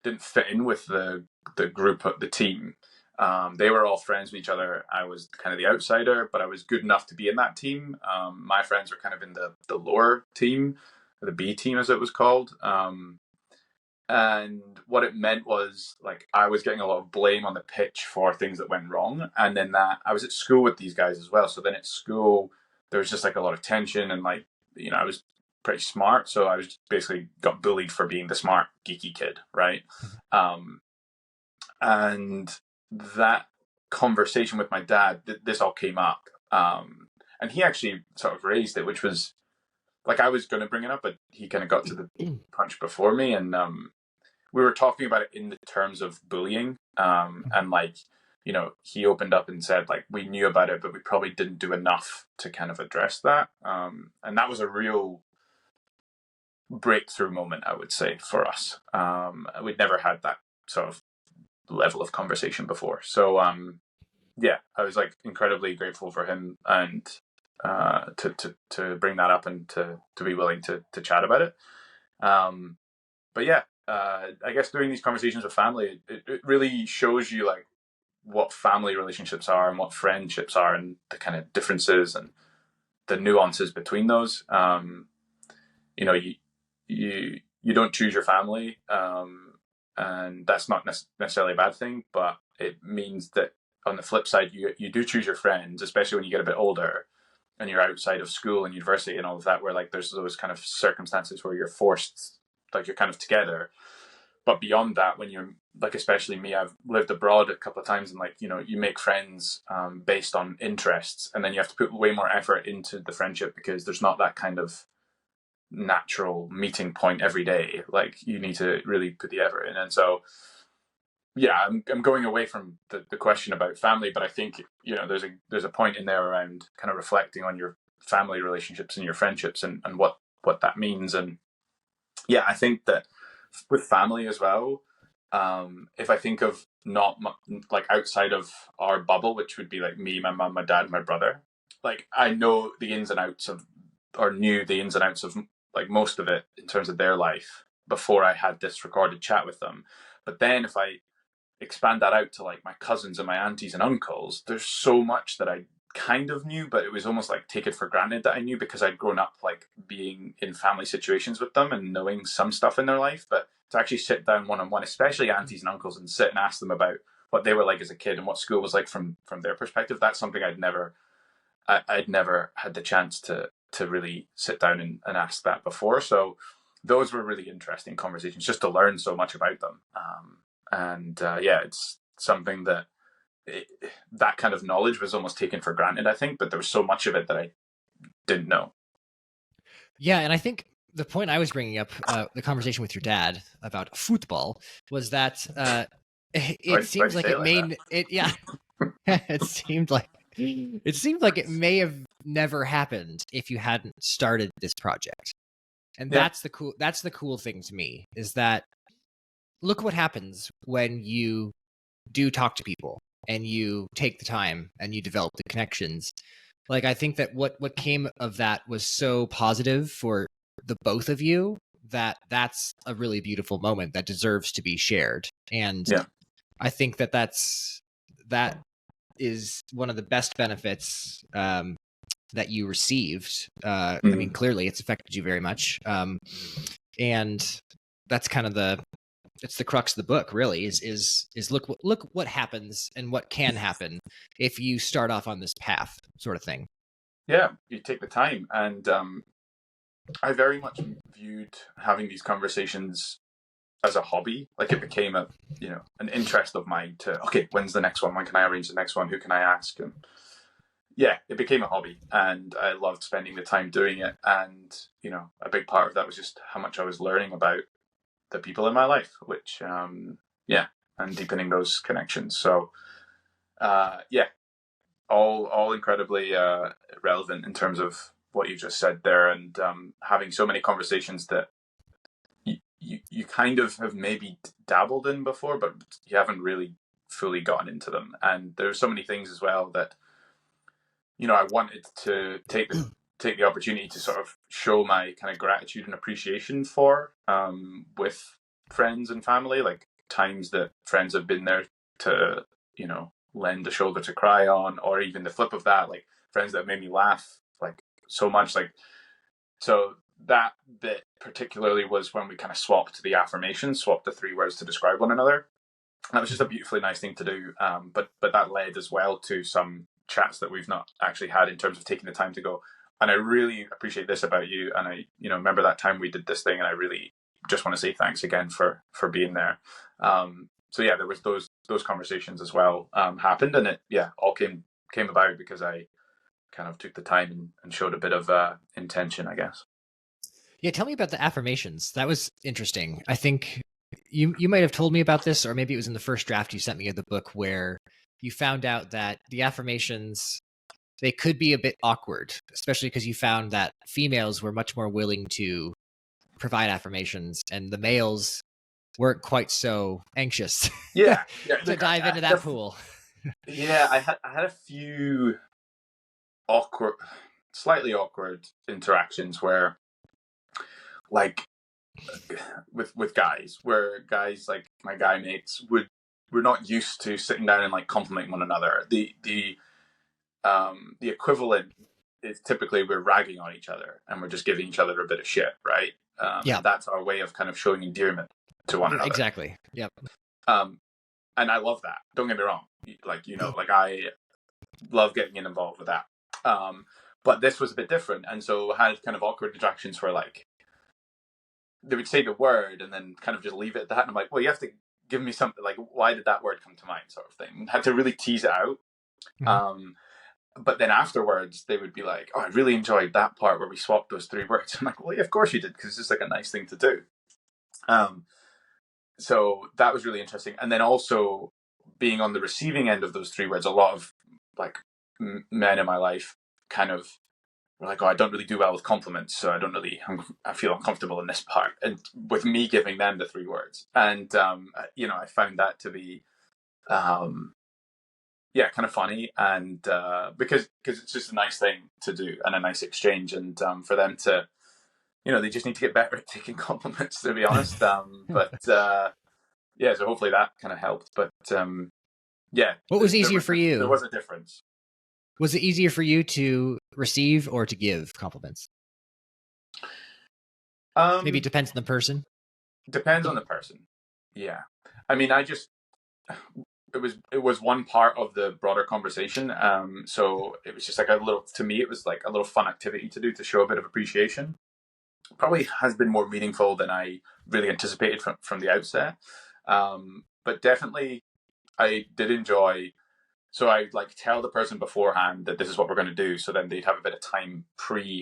[SPEAKER 2] didn't fit in with the group, the team. They were all friends with each other. I was kind of the outsider, but I was good enough to be in that team. My friends were kind of in the lower team, the B team as it was called. And what it meant was, like, I was getting a lot of blame on the pitch for things that went wrong. And then I was at school with these guys as well. So then at school, there was just like a lot of tension, and like, I was pretty smart. So I was basically got bullied for being the smart, geeky kid. Right. And that conversation with my dad, this all came up. And he actually sort of raised it, which was like, I was going to bring it up, but he kind of got to the punch before me. And we were talking about it in the terms of bullying. And like, he opened up and said, like, we knew about it, but we probably didn't do enough to kind of address that. And that was a real breakthrough moment, I would say, for us. We'd never had that sort of level of conversation before. So, I was like incredibly grateful for him, and to bring that up, and to be willing to chat about it. But yeah, I guess doing these conversations with family, it really shows you like what family relationships are and what friendships are, and the kind of differences and the nuances between those. You don't choose your family, and that's not necessarily a bad thing, but it means that on the flip side, you do choose your friends, especially when you get a bit older and you're outside of school and university and all of that, where like there's those kind of circumstances where you're forced, like you're kind of together. But beyond that, when you're like, especially me, I've lived abroad a couple of times, and like, you make friends based on interests, and then you have to put way more effort into the friendship because there's not that kind of natural meeting point every day. Like, you need to really put the effort in. And so, yeah, I'm going away from the question about family, but I think, there's a point in there around kind of reflecting on your family relationships and your friendships, and what that means. And yeah, I think that with family as well, if I think of not like outside of our bubble, which would be like me, my mum, my dad, my brother, like I know the ins and outs of, or knew the ins and outs of like most of it in terms of their life before I had this recorded chat with them. But then if I expand that out to like my cousins and my aunties and uncles, there's so much that I kind of knew, but it was almost like take it for granted that I knew because I'd grown up like being in family situations with them and knowing some stuff in their life. But to actually sit down one on one, especially aunties and uncles, and sit and ask them about what they were like as a kid and what school was like from their perspective, that's something I'd never had the chance to really sit down and ask that before. So those were really interesting conversations just to learn so much about them. And yeah, it's something that that kind of knowledge was almost taken for granted, I think, but there was so much of it that I didn't know.
[SPEAKER 1] Yeah, and I think the point I was bringing up, the conversation with your dad about football, was that it seems like it may, it yeah, it seemed like it may have never happened if you hadn't started this project. And
[SPEAKER 2] Yeah.
[SPEAKER 1] that's the cool thing to me, is that look what happens when you do talk to people and you take the time and you develop the connections. Like, I think that what came of that was so positive for the both of you, that that's a really beautiful moment that deserves to be shared. And
[SPEAKER 2] Yeah.
[SPEAKER 1] I think that that is one of the best benefits that you received. I mean, clearly it's affected you very much. And that's kind of it's the crux of the book, really, is look what happens and what can happen if you start off on this path, sort of thing.
[SPEAKER 2] Yeah, you take the time. And I very much viewed having these conversations as a hobby. Like it became an interest of mine to, okay, when's the next one? When can I arrange the next one? Who can I ask? And yeah, it became a hobby and I loved spending the time doing it. And, a big part of that was just how much I was learning about the people in my life, which, and deepening those connections. So, yeah, all incredibly relevant in terms of what you just said there, and having so many conversations that you kind of have maybe dabbled in before, but you haven't really fully gotten into them. And there's so many things as well that I wanted to take the opportunity to sort of show my kind of gratitude and appreciation for with friends and family, like times that friends have been there to lend a shoulder to cry on, or even the flip of that, like friends that made me laugh like so much. Like, so that bit particularly was when we kind of swapped the affirmations, swapped the 3 words to describe one another. That was just a beautifully nice thing to do. But that led as well to some chats that we've not actually had in terms of taking the time to go, and I really appreciate this about you, and I remember that time we did this thing, and I really just want to say thanks again for being there. So yeah, there was those conversations as well happened, and it all came about because I kind of took the time and showed a bit of intention, I guess.
[SPEAKER 1] Yeah, tell me about the affirmations. That was interesting. I think you might have told me about this, or maybe it was in the first draft you sent me of the book, where you found out that the affirmations, they could be a bit awkward, especially because you found that females were much more willing to provide affirmations and the males weren't quite so anxious
[SPEAKER 2] to
[SPEAKER 1] dive into that pool.
[SPEAKER 2] Yeah, I had a few slightly awkward interactions where, like, with guys, where guys like my guy mates we're not used to sitting down and like complimenting one another. The equivalent is typically we're ragging on each other and we're just giving each other a bit of shit, right?
[SPEAKER 1] Yeah,
[SPEAKER 2] that's our way of kind of showing endearment to one another.
[SPEAKER 1] Exactly. Yep.
[SPEAKER 2] And I love that. Don't get me wrong. Like, like I love getting involved with that. But this was a bit different, and so I had kind of awkward interactions where like they would say the word and then kind of just leave it at that, and I'm like, well, you have to give me something, like, why did that word come to mind, sort of thing. Had to really tease it out. Mm-hmm. But then afterwards they would be like, oh, I really enjoyed that part where we swapped those 3 words. I'm like, well, yeah, of course you did, because it's just like a nice thing to do. So that was really interesting. And then also being on the receiving end of those 3 words, a lot of like men in my life kind of were like, oh, I don't really do well with compliments, so I feel uncomfortable in this part. And with me giving them the 3 words. And, I found that to be, kind of funny. And because it's just a nice thing to do and a nice exchange. And for them to, they just need to get better at taking compliments, to be honest. But so hopefully that kind of helped. But
[SPEAKER 1] what was easier for you?
[SPEAKER 2] There was a difference.
[SPEAKER 1] Was it easier for you to receive or to give compliments? Maybe it depends on the person.
[SPEAKER 2] Depends on the person. Yeah. I mean, it was one part of the broader conversation. So it was just like to me, it was like a little fun activity to do to show a bit of appreciation. Probably has been more meaningful than I really anticipated from the outset. But definitely I did enjoy. So I like tell the person beforehand that this is what we're going to do. So then they'd have a bit of time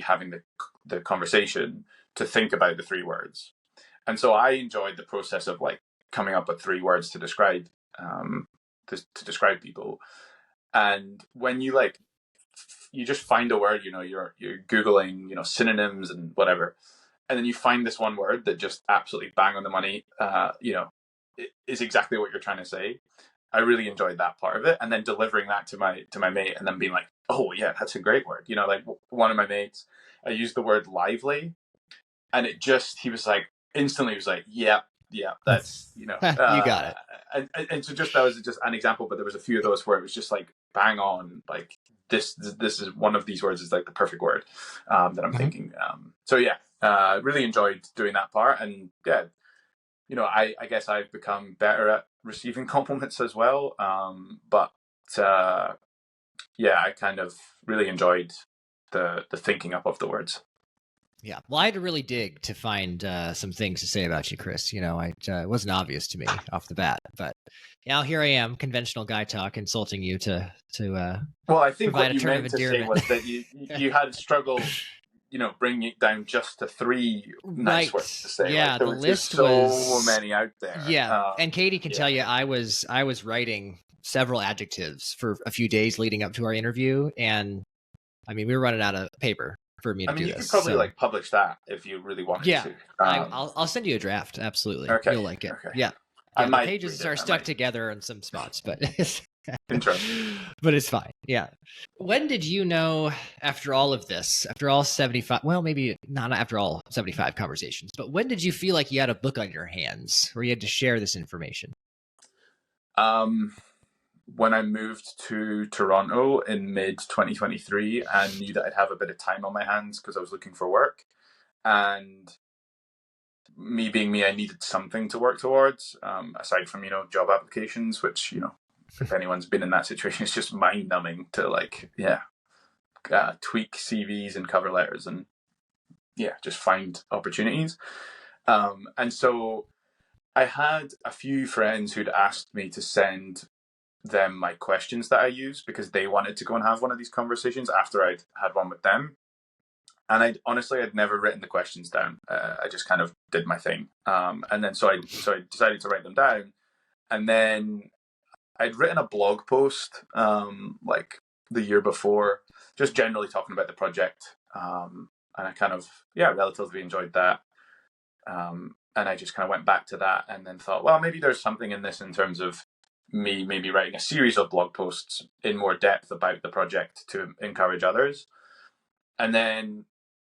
[SPEAKER 2] having the conversation to think about the 3 words. And so I enjoyed the process of like coming up with 3 words to describe people. And when you you just find a word, you're Googling, synonyms and whatever. And then you find this one word that just absolutely bang on the money, is exactly what you're trying to say. I really enjoyed that part of it. And then delivering that to my mate and then being like, oh yeah, that's a great word. Like one of my mates, I used the word lively and he was like, instantly he was like, yeah, that's,
[SPEAKER 1] you got
[SPEAKER 2] it. And so that was just an example, but there was a few of those where it was just like bang on, like this is one of these words is like the perfect word that I'm thinking. So really enjoyed doing that part. And I guess I've become better at receiving compliments as well. But I kind of really enjoyed the thinking up of the words.
[SPEAKER 1] Yeah. Well, I had to really dig to find some things to say about you, Chris. It wasn't obvious to me off the bat, but now here I am, conventional guy talk, insulting you to
[SPEAKER 2] well, I think what you meant to say was that you had struggled, bringing it down just to 3 nice words to say.
[SPEAKER 1] Yeah,
[SPEAKER 2] like, there
[SPEAKER 1] the
[SPEAKER 2] were
[SPEAKER 1] list
[SPEAKER 2] just so
[SPEAKER 1] was
[SPEAKER 2] many out there.
[SPEAKER 1] Yeah, and Katie can tell you, I was writing several adjectives for a few days leading up to our interview, and I mean, we were running out of paper for me to do this.
[SPEAKER 2] You could probably publish that if you really wanted to.
[SPEAKER 1] I'll send you a draft. Absolutely,
[SPEAKER 2] okay.
[SPEAKER 1] You'll like it.
[SPEAKER 2] Okay.
[SPEAKER 1] Yeah, the pages are stuck together in some spots, but
[SPEAKER 2] interesting.
[SPEAKER 1] But it's fine. Yeah. When did you know, after all of this, after all 75, well, maybe not after all 75 conversations, but when did you feel like you had a book on your hands where you had to share this information?
[SPEAKER 2] When I moved to Toronto in mid-2023 and knew that I'd have a bit of time on my hands because I was looking for work. And me being me, I needed something to work towards, aside from, job applications, which, if anyone's been in that situation, it's just mind-numbing to tweak CVs and cover letters and just find opportunities. And so I had a few friends who'd asked me to send them my questions that I use because they wanted to go and have one of these conversations after I'd had one with them. And I'd never written the questions down. I just kind of did my thing. And then so I decided to write them down. And then I'd written a blog post like the year before, just generally talking about the project. And I kind of, relatively enjoyed that. And I just kind of went back to that and then thought, well, maybe there's something in this in terms of me maybe writing a series of blog posts in more depth about the project to encourage others. And then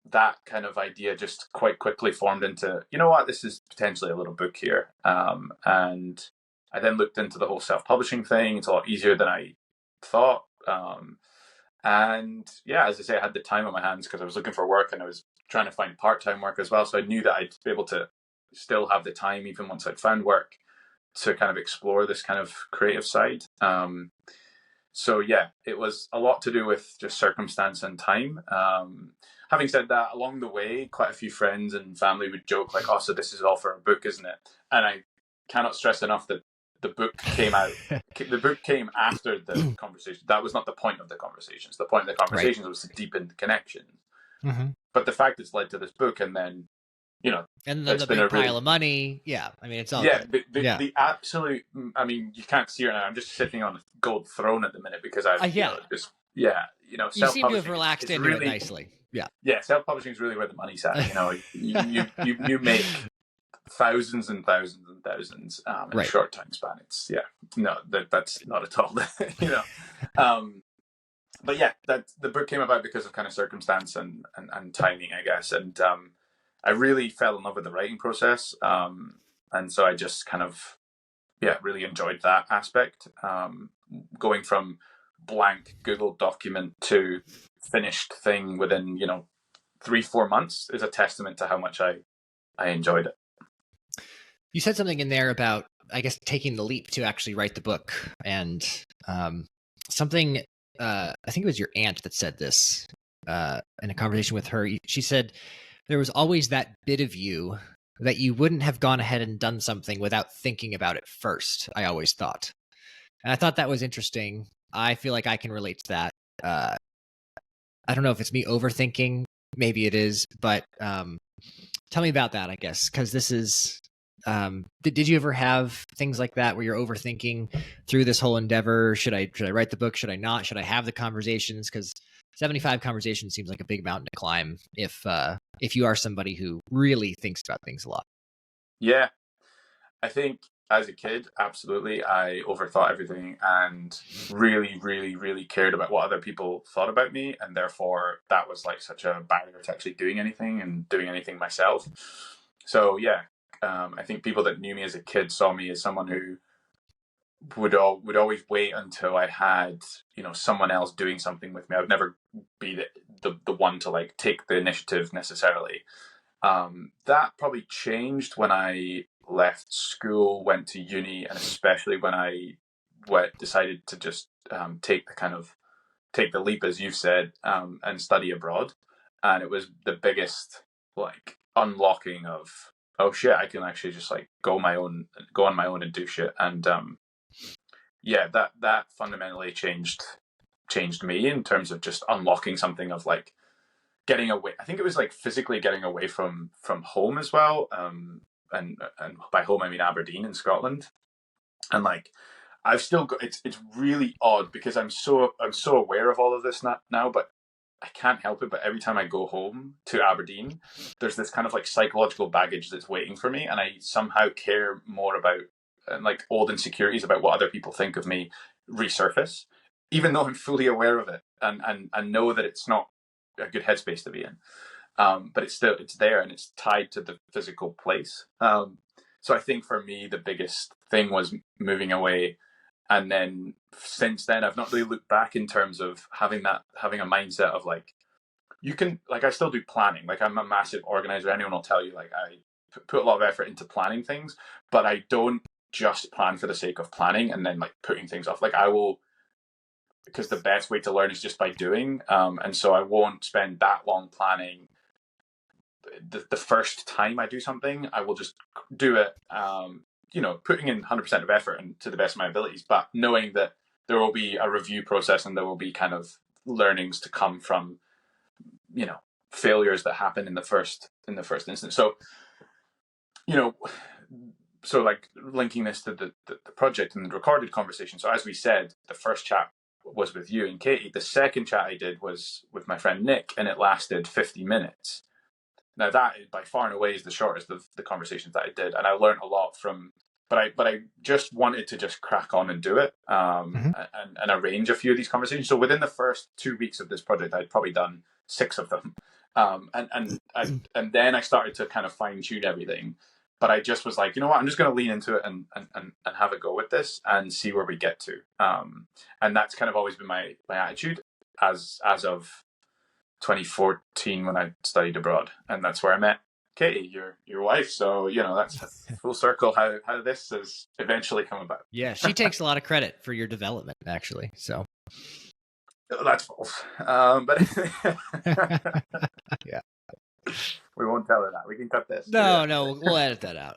[SPEAKER 2] that kind of idea just quite quickly formed into, this is potentially a little book here. And I then looked into the whole self-publishing thing. It's a lot easier than I thought. And as I say, I had the time on my hands because I was looking for work and I was trying to find part-time work as well. So I knew that I'd be able to still have the time, even once I'd found work, to kind of explore this kind of creative side. It was a lot to do with just circumstance and time. Having said that, along the way, quite a few friends and family would joke like, oh, so this is all for a book, isn't it? And I cannot stress enough that the book came out. The book came after the conversation. That was not the point of the conversations. The point of the conversations was to deepen the connection. Mm-hmm. But the fact it's led to this book, and then
[SPEAKER 1] and then the big pile of money. Yeah, I mean, it's all good.
[SPEAKER 2] The absolute. I mean, you can't see it now. I'm just sitting on a gold throne at the minute because I've just yeah,
[SPEAKER 1] You seem to have
[SPEAKER 2] self-publishing
[SPEAKER 1] relaxed
[SPEAKER 2] is
[SPEAKER 1] into it
[SPEAKER 2] really,
[SPEAKER 1] nicely. Yeah.
[SPEAKER 2] yeah, self-publishing is really where the money's at. You make thousands and thousands and thousands in a
[SPEAKER 1] Right.
[SPEAKER 2] short time span. It's no, that's not at all. Um, but yeah, that the book came about because of kind of circumstance and timing, I guess. And I really fell in love with the writing process, and so I just kind of really enjoyed that aspect. Going from blank Google document to finished thing within 3-4 months is a testament to how much I enjoyed it.
[SPEAKER 1] You said something in there about, I guess, taking the leap to actually write the book, and something. I think it was your aunt that said this in a conversation with her. She said there was always that bit of you that you wouldn't have gone ahead and done something without thinking about it first. I always thought, and I thought that was interesting. I feel like I can relate to that. I don't know if it's me overthinking. Maybe it is, but tell me about that, I guess, because this is. Did you ever have things like that where you're overthinking through this whole endeavor? Should I write the book? Should I not? Should I have the conversations? Because 75 conversations seems like a big mountain to climb if you are somebody who really thinks about things a lot.
[SPEAKER 2] Yeah, I think as a kid, absolutely, I overthought everything and really, really, really cared about what other people thought about me, and therefore that was like such a barrier to actually doing anything and doing anything myself. So yeah, I think people that knew me as a kid saw me as someone who would always wait until I had someone else doing something with me. I would never be the one to like take the initiative necessarily. That probably changed when I left school, went to uni, and especially when I decided to just take the leap, as you've said, and study abroad. And it was the biggest like unlocking of, oh shit, I can actually just like go on my own and do shit. And that fundamentally changed me in terms of just unlocking something of like getting away. I think it was like physically getting away from home as well. And by home I mean Aberdeen in Scotland. And like I've still got it's really odd because I'm so aware of all of this now, but I can't help it. But every time I go home to Aberdeen, there's this kind of like psychological baggage that's waiting for me, and I somehow care more about like old insecurities about what other people think of me resurface, even though I'm fully aware of it and know that it's not a good headspace to be in. But it's there and it's tied to the physical place. So I think for me the biggest thing was moving away, and then since then I've not really looked back in terms of having a mindset of like you can like I still do planning. Like I'm a massive organizer. Anyone will tell you like I put a lot of effort into planning things, but I don't just plan for the sake of planning and then like putting things off. Like I will, because the best way to learn is just by doing. And so I won't spend that long planning. The first time I do something, I will just do it, putting in 100% of effort and to the best of my abilities, but knowing that there will be a review process and there will be kind of learnings to come from, failures that happen in the first instance. So, so like linking this to the project and the recorded conversation. So as we said, the first chat was with you and Katie. The second chat I did was with my friend Nick, and it lasted 50 minutes. Now that by far and away is the shortest of the conversations that I did, and I learned a lot from. But I just wanted to just crack on and do it, and arrange a few of these conversations. So within the first 2 weeks of this project, I'd probably done 6 of them, and then I started to kind of fine tune everything. But I just was like, you know what, I'm just going to lean into it and have a go with this and see where we get to. And that's kind of always been my attitude as of 2014 when I studied abroad, and that's where I met Katie, your wife. So that's full circle how this has eventually come about.
[SPEAKER 1] Yeah, she takes a lot of credit for your development, actually. So
[SPEAKER 2] that's false, but
[SPEAKER 1] yeah,
[SPEAKER 2] we won't tell her that. We can cut this.
[SPEAKER 1] No, we'll edit that out.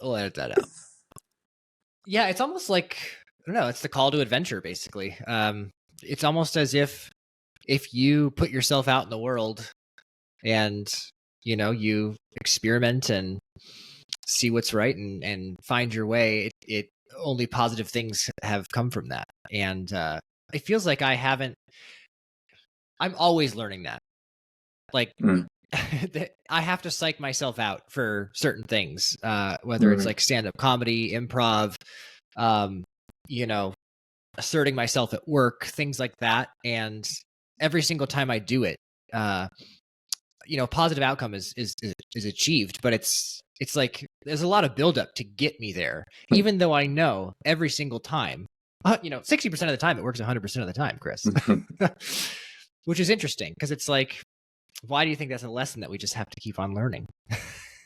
[SPEAKER 1] Yeah, it's almost like I don't know. It's the call to adventure, basically. It's almost as if you put yourself out in the world and you experiment and see what's right and find your way, it only positive things have come from that. And it feels like I haven't I'm always learning that. Like,
[SPEAKER 2] Mm.
[SPEAKER 1] I have to psych myself out for certain things, whether it's
[SPEAKER 2] Mm.
[SPEAKER 1] like stand-up comedy, improv, you know, asserting myself at work, things like that. And every single time I do it, positive outcome is achieved, but it's like there's a lot of buildup to get me there, even though I know every single time, 60% of the time it works 100% of the time, Chris, which is interesting because it's like, why do you think that's a lesson that we just have to keep on learning,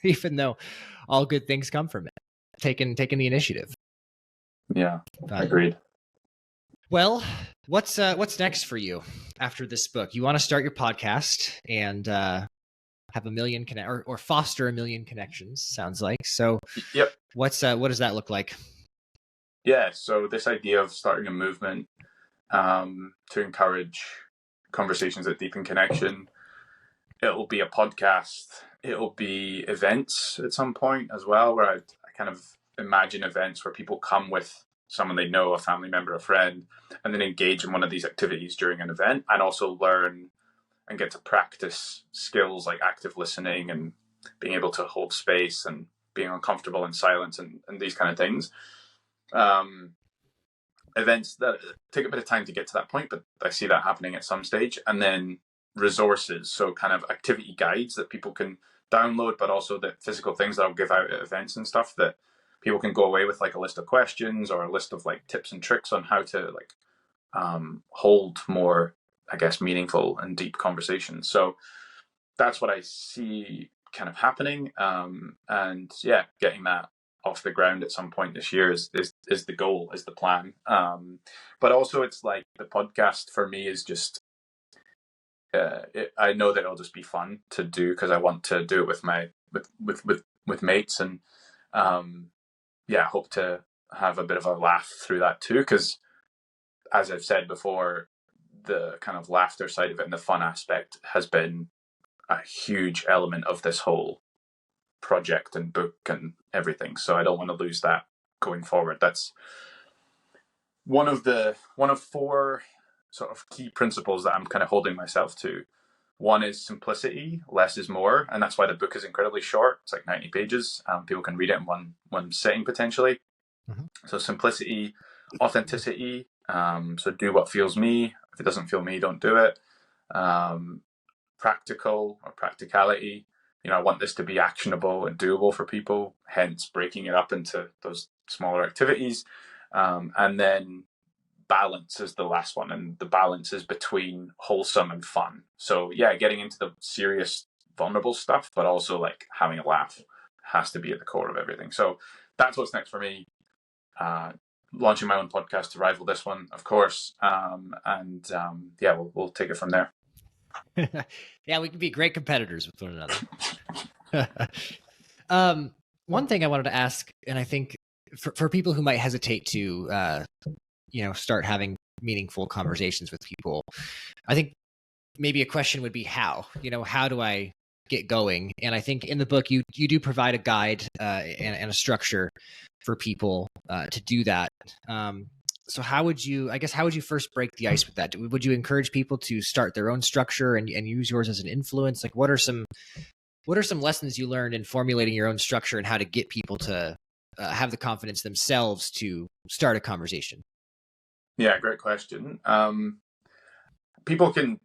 [SPEAKER 1] even though all good things come from it? Taking the initiative.
[SPEAKER 2] Yeah, agreed.
[SPEAKER 1] Well, what's next for you after this book? You want to start your podcast and have a million or foster a million connections, sounds like. So
[SPEAKER 2] yep.
[SPEAKER 1] What does that look like?
[SPEAKER 2] Yeah, so this idea of starting a movement to encourage conversations that deepen connection. It'll be a podcast. It'll be events at some point as well, where I kind of imagine events where people come with someone they know, a family member, a friend, and then engage in one of these activities during an event, and also learn and get to practice skills like active listening and being able to hold space and being uncomfortable in silence and these kind of things. Events that take a bit of time to get to that point, but I see that happening at some stage. And then resources, so kind of activity guides that people can download, but also the physical things that I'll give out at events and stuff that people can go away with, like a list of questions or a list of like tips and tricks on how to like hold more, I guess, meaningful and deep conversations. So that's what I see kind of happening. And yeah, getting that off the ground at some point this year is the goal, is the plan. But also it's like the podcast for me is just, I know that it'll just be fun to do because I want to do it with my, with mates. And yeah, I hope to have a bit of a laugh through that too. Because as I've said before, the kind of laughter side of it and the fun aspect has been a huge element of this whole project and book and everything. So I don't want to lose that going forward. That's one of 4 sort of key principles that I'm kind of holding myself to. One is simplicity, less is more, and that's why the book is incredibly short. It's like 90 pages. People can read it in one sitting potentially. Mm-hmm. So simplicity, authenticity. So do what feels me. If it doesn't feel me, don't do it. Practical or practicality. I want this to be actionable and doable for people, hence breaking it up into those smaller activities. And then balance is the last one, and the balance is between wholesome and fun. So yeah, getting into the serious, vulnerable stuff, but also like having a laugh has to be at the core of everything. So that's what's next for me. Launching my own podcast to rival this one, of course. Yeah, we'll take it from there.
[SPEAKER 1] Yeah, we can be great competitors with one another. One thing I wanted to ask, and I think for people who might hesitate to, start having meaningful conversations with people, I think maybe a question would be how do I get going? And I think in the book, you do provide a guide and a structure for people to do that. So how would you first break the ice with that? Would you encourage people to start their own structure and use yours as an influence? Like what are some lessons you learned in formulating your own structure and how to get people to have the confidence themselves to start a conversation?
[SPEAKER 2] Yeah, great question. People can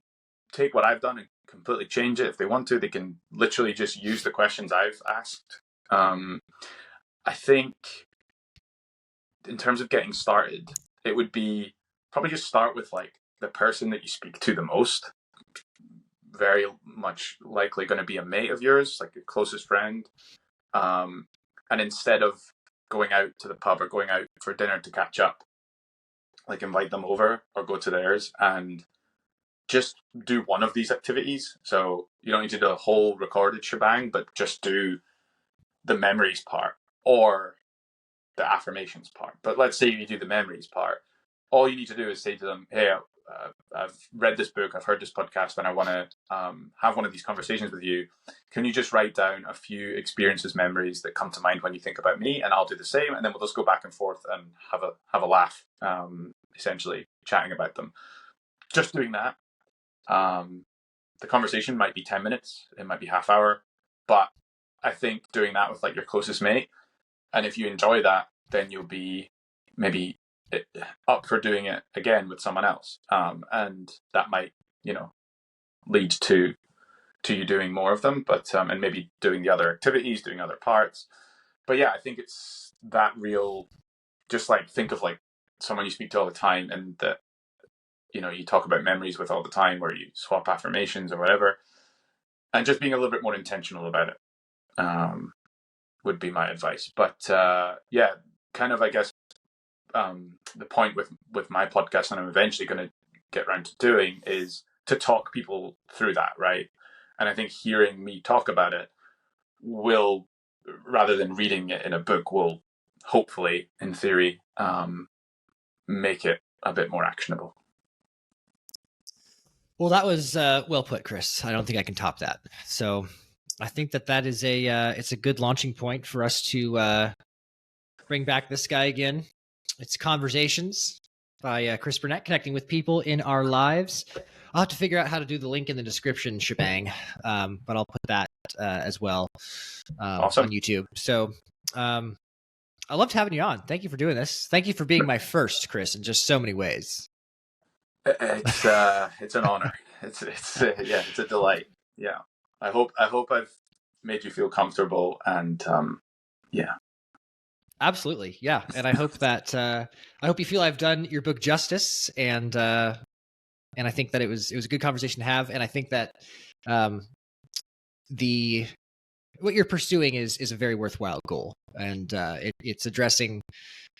[SPEAKER 2] take what I've done and completely change it if they want to. They can literally just use the questions I've asked. I think in terms of getting started, it would be probably just start with like the person that you speak to the most. Very much likely going to be a mate of yours, like your closest friend. And instead of going out to the pub or going out for dinner to catch up, like invite them over or go to theirs and just do one of these activities. So you don't need to do a whole recorded shebang, but just do the memories part or the affirmations part. But let's say you do the memories part. All you need to do is say to them, hey, I've read this book, I've heard this podcast, and I want to have one of these conversations with you. Can you just write down a few experiences, memories that come to mind when you think about me? And I'll do the same. And then we'll just go back and forth and have a laugh, essentially chatting about them. Just doing that The conversation might be 10 minutes, it might be half hour, but I think doing that with like your closest mate, and if you enjoy that, then you'll be maybe up for doing it again with someone else, and that might, lead to you doing more of them, but and maybe doing the other activities, doing other parts. But yeah, I think it's that real. Just like think of like someone you speak to all the time, and that you talk about memories with all the time, where you swap affirmations or whatever, and just being a little bit more intentional about it would be my advice. But yeah, kind of I guess the point with my podcast, and I'm eventually going to get around to doing, is to talk people through that, right? And I think hearing me talk about it will, rather than reading it in a book, will hopefully, in theory, make it a bit more actionable.
[SPEAKER 1] Well, that was well put, Chris. I don't think I can top that. So I think that is it's a good launching point for us to bring back this guy again. It's Conversations by Chris Burnett, connecting with people in our lives. I'll have to figure out how to do the link in the description shebang, but I'll put that as well
[SPEAKER 2] Awesome.
[SPEAKER 1] on YouTube. So I loved having you on. Thank you for doing this. Thank you for being my first, Chris, in just so many ways.
[SPEAKER 2] It's an honor. It's a delight. Yeah, I hope I've made you feel comfortable, and yeah.
[SPEAKER 1] Absolutely, yeah, and I hope that I hope you feel I've done your book justice, and I think that it was a good conversation to have, and I think that what you're pursuing is a very worthwhile goal, and it's addressing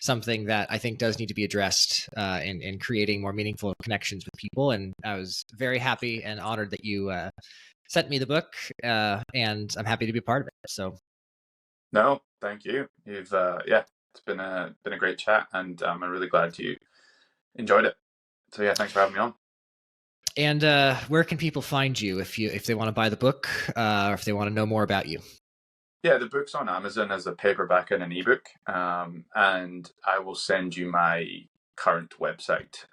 [SPEAKER 1] something that I think does need to be addressed in creating more meaningful connections with people. And I was very happy and honored that you sent me the book, and I'm happy to be a part of it. So,
[SPEAKER 2] no, thank you. You've it's been a great chat, and I'm really glad you enjoyed it. So yeah, thanks for having me on.
[SPEAKER 1] And where can people find you if they want to buy the book, or if they want to know more about you?
[SPEAKER 2] Yeah, the book's on Amazon as a paperback and an ebook, and I will send you my current website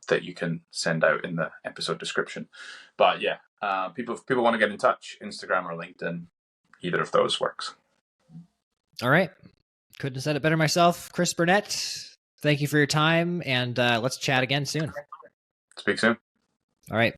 [SPEAKER 2] that you can send out in the episode description. But yeah, people want to get in touch, Instagram or LinkedIn, either of those works.
[SPEAKER 1] All right, couldn't have said it better myself. Chris Burnett, thank you for your time, and let's chat again soon.
[SPEAKER 2] Speak soon.
[SPEAKER 1] All right.